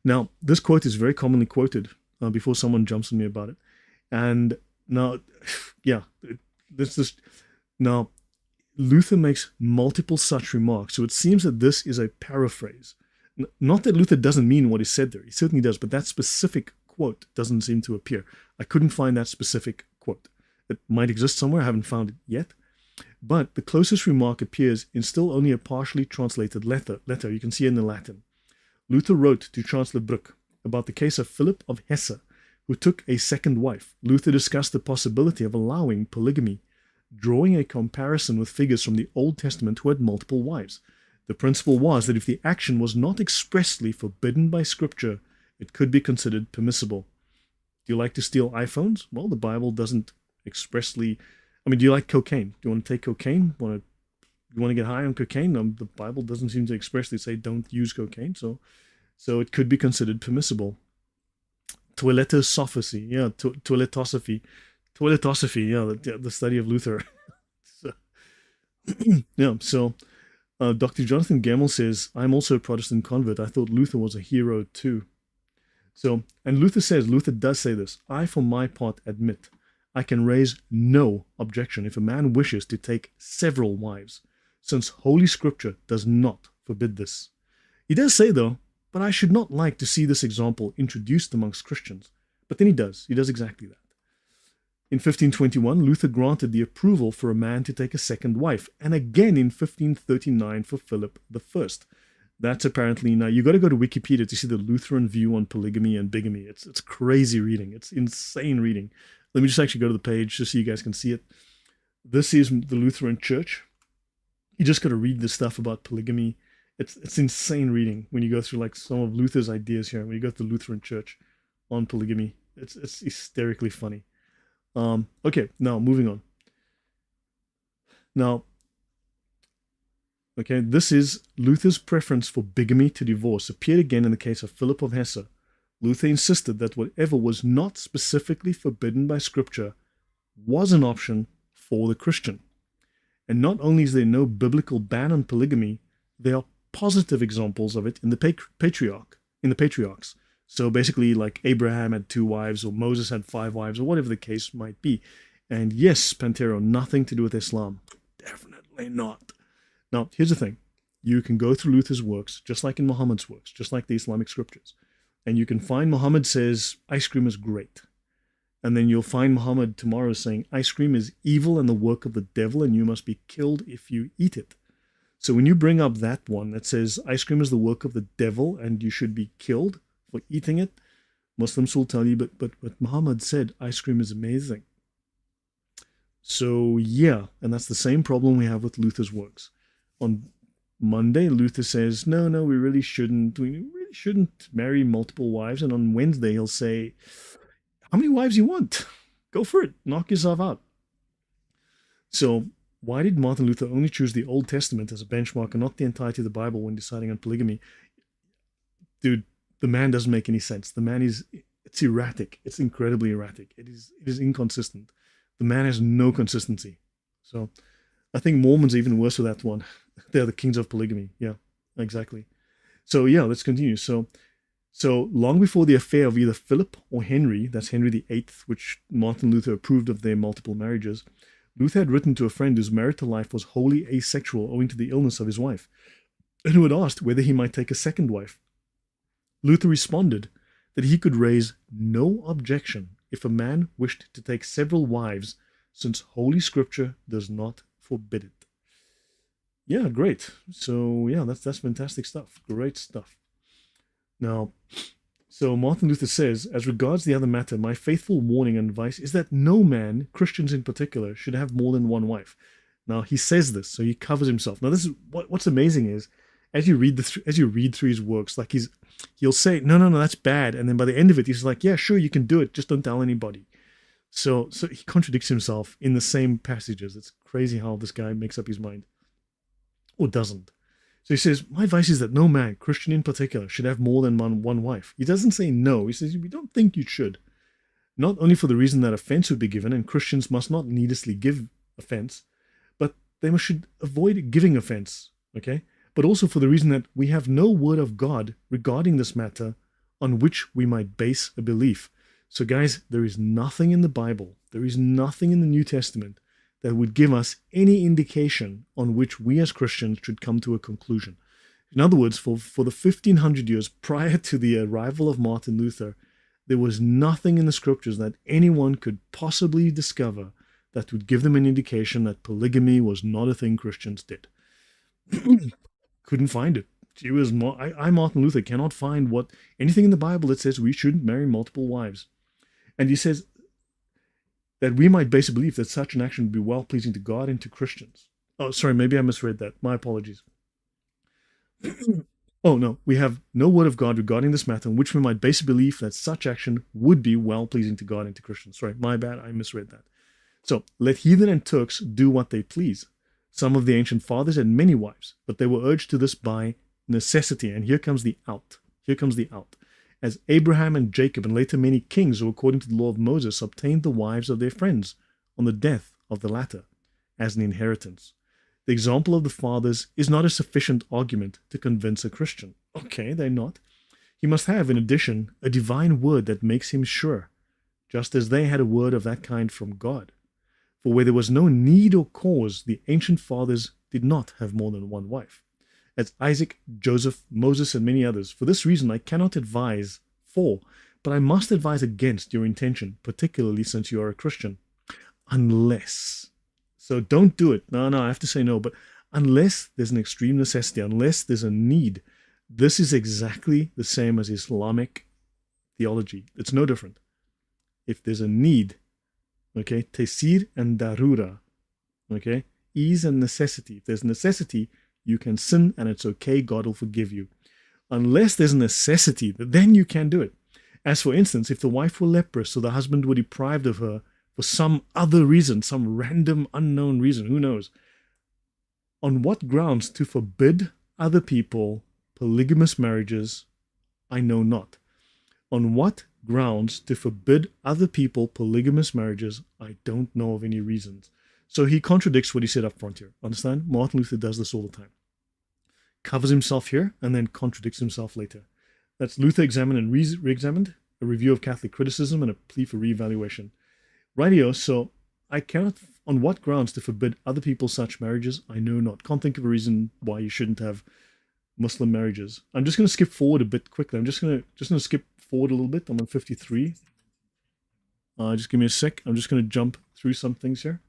A: Now, this quote is very commonly quoted before someone jumps on me about it. And now, yeah, now, Luther makes multiple such remarks. So it seems that this is a paraphrase. Not that Luther doesn't mean what is said there. He certainly does, but that specific quote doesn't seem to appear. I couldn't find that specific quote. It might exist somewhere. I haven't found it yet. But the closest remark appears in still only a partially translated letter. You can see it in the Latin. Luther wrote to Chancellor Bruck about the case of Philip of Hesse, who took a second wife. Luther discussed the possibility of allowing polygamy, drawing a comparison with figures from the Old Testament who had multiple wives. The principle was that if the action was not expressly forbidden by Scripture, it could be considered permissible. Do you like to steal iPhones? Well, the Bible doesn't expressly... do you like cocaine? Do you want to take cocaine? Want to you want to get high on cocaine, the Bible doesn't seem to expressly say don't use cocaine, so it could be considered permissible. Toiletosophy, yeah, toiletosophy, yeah, the study of Luther. So, yeah, so Dr. Jonathan Gemmell says, I'm also a Protestant convert. I thought Luther was a hero too. So, and Luther does say this, I for my part admit, I can raise no objection if a man wishes to take several wives, since Holy Scripture does not forbid this. He does say, though, but I should not like to see this example introduced amongst Christians. But then he does exactly that. In 1521, Luther granted the approval for a man to take a second wife, and again in 1539 for Philip I. That's apparently, now you got to go to Wikipedia to see the Lutheran view on polygamy and bigamy. It's crazy reading. It's insane reading. Let me just actually go to the page just so you guys can see it. This is the Lutheran Church. You just got to read the stuff about polygamy. It's insane reading when you go through like some of Luther's ideas here. When you go to the Lutheran Church on polygamy, it's hysterically funny. Okay, now moving on. Now, okay, this is Luther's preference for bigamy to divorce appeared again in the case of Philip of Hesse. Luther insisted that whatever was not specifically forbidden by Scripture was an option for the Christian. And not only is there no biblical ban on polygamy, there are positive examples of it in the patriarchs. So basically, like Abraham had 2 wives, or Moses had 5 wives, or whatever the case might be. And yes, Pantero, nothing to do with Islam. Definitely not. Now, here's the thing. You can go through Luther's works, just like in Muhammad's works, just like the Islamic scriptures. And you can find Muhammad says ice cream is great. And then you'll find Muhammad tomorrow saying ice cream is evil and the work of the devil, and you must be killed if you eat it. So when you bring up that one that says ice cream is the work of the devil and you should be killed for eating it, Muslims will tell you, but Muhammad said ice cream is amazing. So yeah, and that's the same problem we have with Luther's works. On Monday, Luther says, no, we really shouldn't marry multiple wives. And on Wednesday, he'll say, how many wives you want? Go for it. Knock yourself out. So why did Martin Luther only choose the Old Testament as a benchmark and not the entirety of the Bible when deciding on polygamy? Dude, the man doesn't make any sense. The man it's erratic. It's incredibly erratic. It is inconsistent. The man has no consistency. So I think Mormons are even worse with that one. They're the kings of polygamy. Yeah, exactly. So yeah, let's continue. So long before the affair of either Philip or Henry, that's Henry VIII, which Martin Luther approved of their multiple marriages, Luther had written to a friend whose marital life was wholly asexual owing to the illness of his wife, and who had asked whether he might take a second wife. Luther responded that he could raise no objection if a man wished to take several wives, since Holy Scripture does not forbid it. Yeah, great. So yeah, that's fantastic stuff. Great stuff. Now, so Martin Luther says, as regards the other matter, my faithful warning and advice is that no man, Christians in particular, should have more than one wife. Now he says this, so he covers himself. Now this is what's amazing is, as you read through his works, like he'll say, no, that's bad, and then by the end of it, he's like, yeah, sure, you can do it, just don't tell anybody. So he contradicts himself in the same passages. It's crazy how this guy makes up his mind, or doesn't. So he says, my advice is that no man, Christian in particular, should have more than one wife. He doesn't say no. He says, we don't think you should. Not only for the reason that offense would be given, and Christians must not needlessly give offense, but they should avoid giving offense, okay? But also for the reason that we have no word of God regarding this matter on which we might base a belief. So guys, there is nothing in the Bible, there is nothing in the New Testament that would give us any indication on which we as Christians should come to a conclusion. In other words, for the 1500 years prior to the arrival of Martin Luther, there was nothing in the scriptures that anyone could possibly discover that would give them an indication that polygamy was not a thing Christians did. Couldn't find it. I, Martin Luther, cannot find anything in the Bible that says we shouldn't marry multiple wives. And he says that we might base a belief that such an action would be well-pleasing to God and to Christians. Oh, sorry, maybe I misread that. My apologies. Oh, no, we have no word of God regarding this matter on which we might base a belief that such action would be well-pleasing to God and to Christians. Sorry, my bad, I misread that. So, let heathen and Turks do what they please. Some of the ancient fathers had many wives, but they were urged to this by necessity. And here comes the out. Here comes the out. As Abraham and Jacob and later many kings who, according to the law of Moses, obtained the wives of their friends on the death of the latter as an inheritance. The example of the fathers is not a sufficient argument to convince a Christian. Okay, they're not. He must have, in addition, a divine word that makes him sure, just as they had a word of that kind from God. For where there was no need or cause, the ancient fathers did not have more than one wife. As Isaac, Joseph, Moses, and many others. For this reason, I cannot advise for, but I must advise against your intention, particularly since you are a Christian. Unless. So don't do it. No, I have to say no. But unless there's an extreme necessity, unless there's a need, this is exactly the same as Islamic theology. It's no different. If there's a need, okay, tesir and darura, okay, ease and necessity. If there's necessity, you can sin and it's okay, God will forgive you. Unless there's a necessity, then you can do it. As for instance, if the wife were leprous or the husband were deprived of her for some other reason, some random unknown reason, who knows? On what grounds to forbid other people polygamous marriages, I know not. On what grounds to forbid other people polygamous marriages, I don't know of any reasons. So he contradicts what he said up front here. Understand? Martin Luther does this all the time. Covers himself here and then contradicts himself later. That's Luther Examined and Re-Examined, a review of Catholic criticism and a plea for re-evaluation. Rightio, so I cannot, on what grounds to forbid other people such marriages, I know not. Can't think of a reason why you shouldn't have Muslim marriages. I'm just going to skip forward a bit quickly. I'm just going to skip forward a little bit. I'm on 53. Just give me a sec. I'm just going to jump through some things here.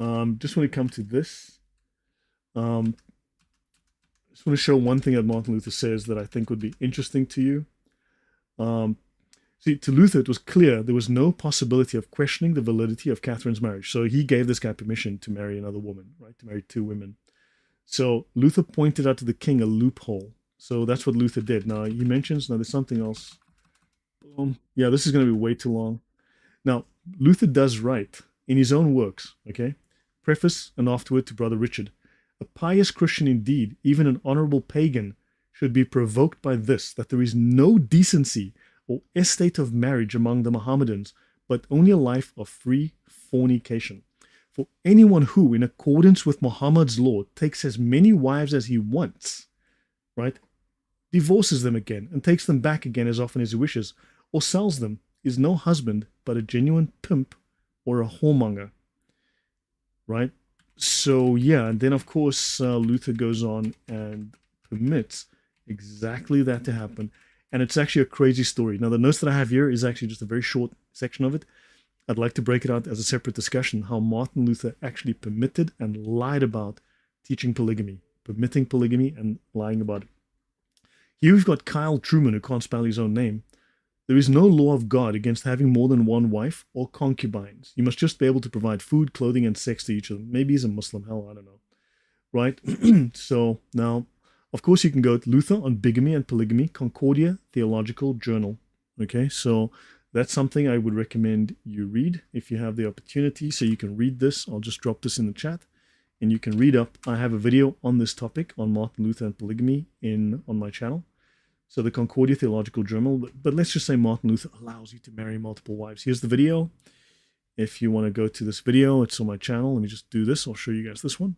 A: Just want to come to this. Just want to show one thing that Martin Luther says that I think would be interesting to you. See, to Luther, it was clear there was no possibility of questioning the validity of Catherine's marriage. So he gave this guy permission to marry another woman, right? To marry two women. So Luther pointed out to the king a loophole. So that's what Luther did. Now, he mentions, now there's something else. Yeah, this is going to be way too long. Now, Luther does write in his own works, okay? Preface and afterward to Brother Richard. A pious Christian indeed, even an honorable pagan, should be provoked by this, that there is no decency or estate of marriage among the Mohammedans, but only a life of free fornication. For anyone who, in accordance with Muhammad's law, takes as many wives as he wants, right, divorces them again and takes them back again as often as he wishes, or sells them, is no husband, but a genuine pimp or a whoremonger, right? So, yeah, and then, of course, Luther goes on and permits exactly that to happen. And it's actually a crazy story. Now, the notes that I have here is actually just a very short section of it. I'd like to break it out as a separate discussion, how Martin Luther actually permitted and lied about teaching polygamy, permitting polygamy and lying about it. Here we've got Kyle Truman, who can't spell his own name. There is no law of God against having more than one wife or concubines. You must just be able to provide food, clothing, and sex to each of them. Maybe he's a Muslim, hell, I don't know. Right? So now, of course, you can go to Luther on Bigamy and Polygamy, Concordia Theological Journal. Okay, so that's something I would recommend you read if you have the opportunity. So you can read this. I'll just drop this in the chat and you can read up. I have a video on this topic on Martin Luther and polygamy on my channel. So the Concordia Theological Journal, but let's just say Martin Luther allows you to marry multiple wives. Here's the video. If you want to go to this video, it's on my channel. Let me just do this. I'll show you guys this one.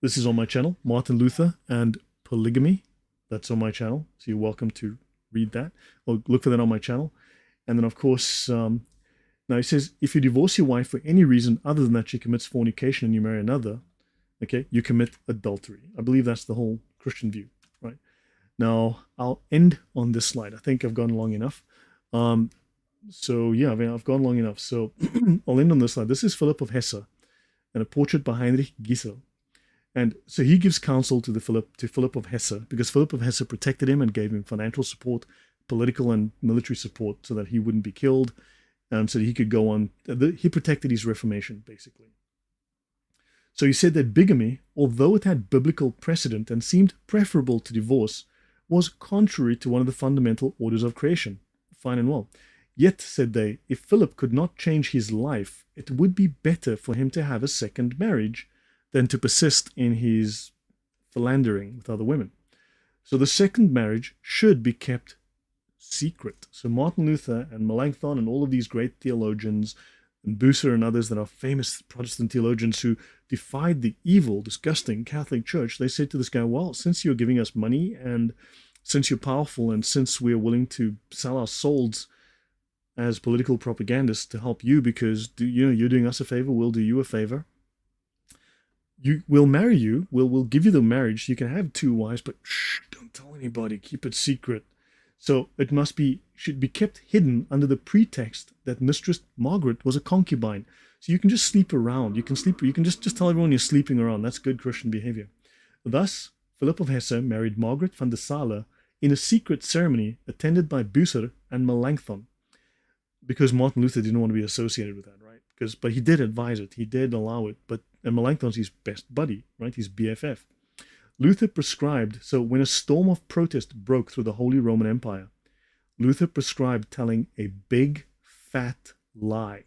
A: This is on my channel, Martin Luther and Polygamy. That's on my channel. So you're welcome to read that or look for that on my channel. And then, of course, now he says, if you divorce your wife for any reason other than that she commits fornication and you marry another, okay, you commit adultery. I believe that's the whole Christian view, right? Now, I'll end on this slide. I think I've gone long enough. So, yeah, I've gone long enough. So, I'll end on this slide. This is Philip of Hesse and a portrait by Heinrich Giesel. And so he gives counsel to Philip of Hesse because Philip of Hesse protected him and gave him financial support, political and military support so that he wouldn't be killed and so that he could go on. He protected his Reformation, basically. So he said that bigamy, although it had biblical precedent and seemed preferable to divorce, was contrary to one of the fundamental orders of creation. Fine and well. Yet, said they, if Philip could not change his life, it would be better for him to have a second marriage than to persist in his philandering with other women. So the second marriage should be kept secret. So Martin Luther and Melanchthon and all of these great theologians, and Bucer and others that are famous Protestant theologians who defied the evil, disgusting Catholic Church, they said to this guy, well, since you're giving us money and since you're powerful and since we're willing to sell our souls as political propagandists to help you because you're doing us a favor, we'll do you a favor. We'll marry you. We'll give you the marriage. You can have 2 wives, but shh, don't tell anybody. Keep it secret. So it should be kept hidden under the pretext that Mistress Margaret was a concubine. So you can just sleep around. You can just tell everyone you're sleeping around. That's good Christian behavior. Thus, Philip of Hesse married Margaret van der Sale in a secret ceremony attended by Bucer and Melanchthon, because Martin Luther didn't want to be associated with that, right? But he did advise it. He did allow it. And Melanchthon's his best buddy, right? His BFF. Luther prescribed, so when a storm of protest broke through the Holy Roman Empire, Luther prescribed telling a big, fat lie.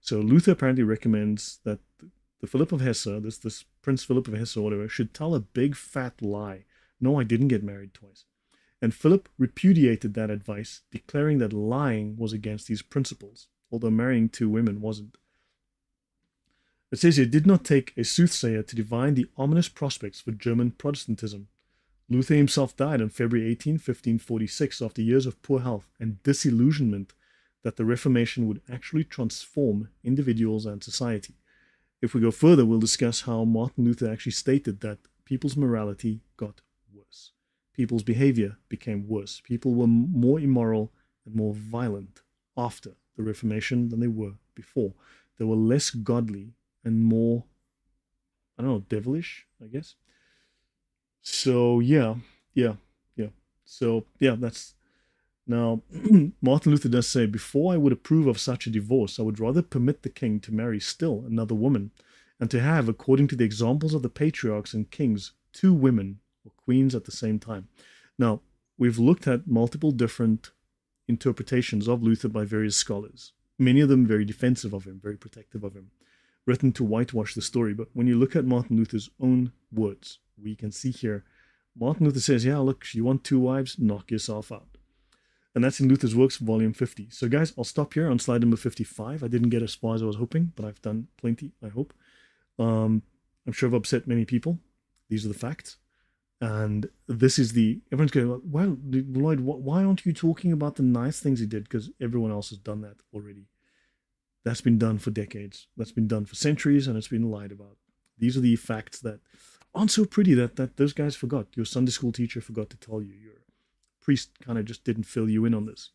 A: So Luther apparently recommends that the Philip of Hesse, this Prince Philip of Hesse or whatever, should tell a big, fat lie. No, I didn't get married twice. And Philip repudiated that advice, declaring that lying was against his principles, although marrying 2 women wasn't. It says here, it did not take a soothsayer to divine the ominous prospects for German Protestantism. Luther himself died on February 18, 1546, after years of poor health and disillusionment that the Reformation would actually transform individuals and society. If we go further, we'll discuss how Martin Luther actually stated that people's morality got worse. People's behavior became worse. People were more immoral and more violent after the Reformation than they were before. They were less godly and more, I don't know, devilish, I guess. So, yeah. So, yeah, that's... Now, Martin Luther does say, before I would approve of such a divorce, I would rather permit the king to marry still another woman, and to have, according to the examples of the patriarchs and kings, 2 women or queens at the same time. Now, we've looked at multiple different interpretations of Luther by various scholars, many of them very defensive of him, very protective of him, written to whitewash the story. But when you look at Martin Luther's own words, we can see here, Martin Luther says, yeah, look, you want 2 wives, knock yourself out. And that's in Luther's Works, volume 50. So guys, I'll stop here on slide number 55. I didn't get as far as I was hoping, but I've done plenty, I hope. I'm sure I've upset many people. These are the facts. And this is everyone's going, well, Lloyd, why aren't you talking about the nice things he did? Because everyone else has done that already. That's been done for decades. That's been done for centuries, and it's been lied about. These are the facts that aren't so pretty that those guys forgot. Your Sunday school teacher forgot to tell you. Your priest kind of just didn't fill you in on this.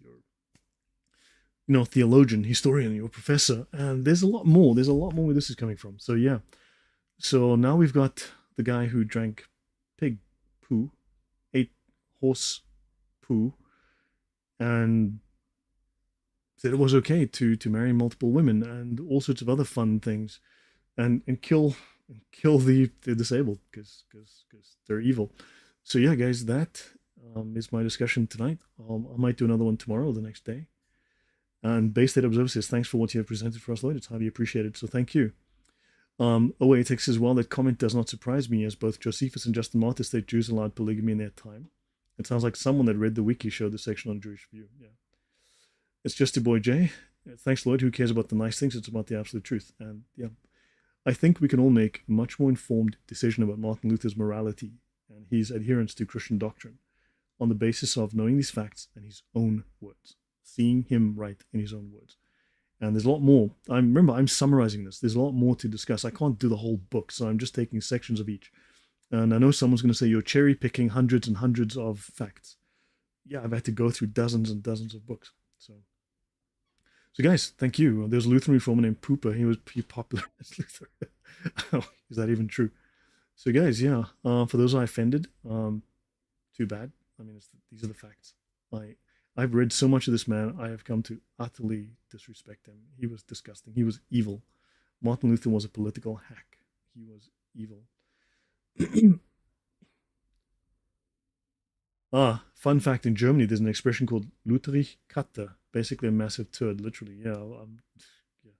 A: Your theologian, historian, your professor. And there's a lot more. There's a lot more where this is coming from. So, yeah. So now we've got the guy who drank pig poo, ate horse poo, and said it was okay to marry multiple women and all sorts of other fun things, and kill the disabled because they're evil. So yeah, guys, that is my discussion tonight. I might do another one tomorrow or the next day. And Bay State Observer says, thanks for what you have presented for us, Lloyd. It's highly appreciated. So thank you. OATX says, well, that comment does not surprise me, as both Josephus and Justin Martyr state Jews allowed polygamy in their time. It sounds like someone that read the wiki showed the section on Jewish view. Yeah. It's just your boy Jay. Thanks, Lloyd. Who cares about the nice things? It's about the absolute truth. And yeah, I think we can all make a much more informed decision about Martin Luther's morality and his adherence to Christian doctrine on the basis of knowing these facts and his own words, seeing him right in his own words. And there's a lot more. I'm summarizing this. There's a lot more to discuss. I can't do the whole book, so I'm just taking sections of each. And I know someone's going to say you're cherry picking hundreds and hundreds of facts. Yeah, I've had to go through dozens and dozens of books. So guys, thank you. There's a Lutheran reformer named Pooper. He was pretty popular as Luther. Is that even true? So guys, yeah, for those I offended, too bad. I mean, these are the facts. I've read so much of this man, I have come to utterly disrespect him. He was disgusting. He was evil. Martin Luther was a political hack. He was evil. Fun fact, in Germany, there's an expression called Lutherich Katte, basically a massive turd, literally. Yeah, yeah.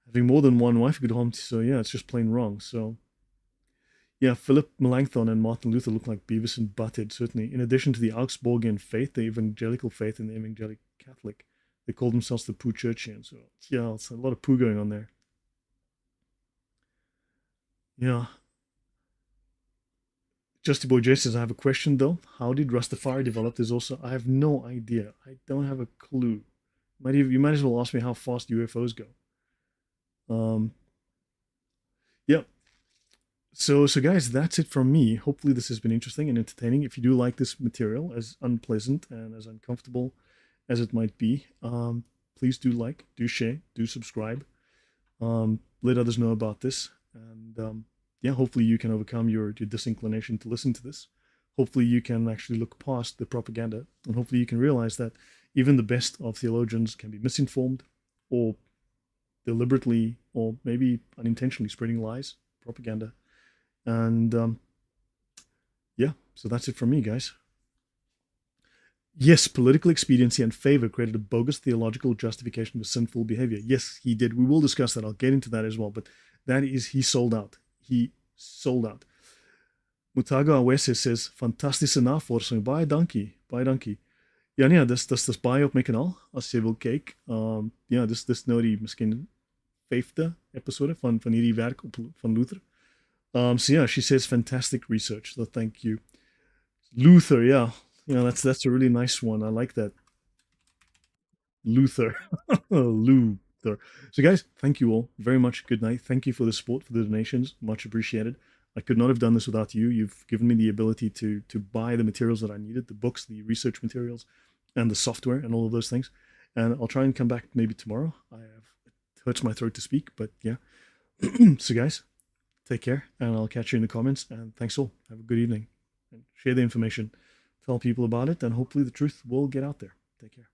A: Having more than one wife could harm. So yeah, it's just plain wrong. So yeah, Philip Melanchthon and Martin Luther look like Beavis and Butthead, certainly. In addition to the Augsburgian faith, the evangelical faith, and the evangelical Catholic, they call themselves the Poo Churchians. So yeah, it's a lot of poo going on there. Yeah. Justy Boy J says, I have a question though. How did Rastafari develop? There's also, I have no idea. I don't have a clue. You might as well ask me how fast UFOs go. Um, yeah. So guys, that's it from me. Hopefully this has been interesting and entertaining. If you do like this material, as unpleasant and as uncomfortable as it might be, please do like, do share, do subscribe. Let others know about this. And yeah, hopefully you can overcome your disinclination to listen to this. Hopefully you can actually look past the propaganda, and hopefully you can realize that even the best of theologians can be misinformed or deliberately or maybe unintentionally spreading lies, propaganda. And yeah, so that's it from me, guys. Yes, political expediency and favor created a bogus theological justification for sinful behavior. Yes, he did. We will discuss that. I'll get into that as well. But that is, he sold out. He sold out. Mutaga Awese says, fantastische navorsing. Baie dankie. Baie dankie. Ja nee, dis baie op my kanaal as jy wil kyk. Ja, dis nou die miskien 5de episode van hierdie werk van Luther. So yeah, she says fantastic research. So thank you. Luther, yeah. That's a really nice one. I like that. Luther. Luther. So guys, thank you all very much. Good night. Thank you for the support, for the donations. Much appreciated. I could not have done this without you. You've given me the ability to buy the materials that I needed, the books, the research materials, and the software and all of those things. And I'll try and come back maybe tomorrow. It hurts my throat to speak, but yeah. So guys, take care, and I'll catch you in the comments. And thanks all. Have a good evening. And share the information. Tell people about it, and hopefully the truth will get out there. Take care.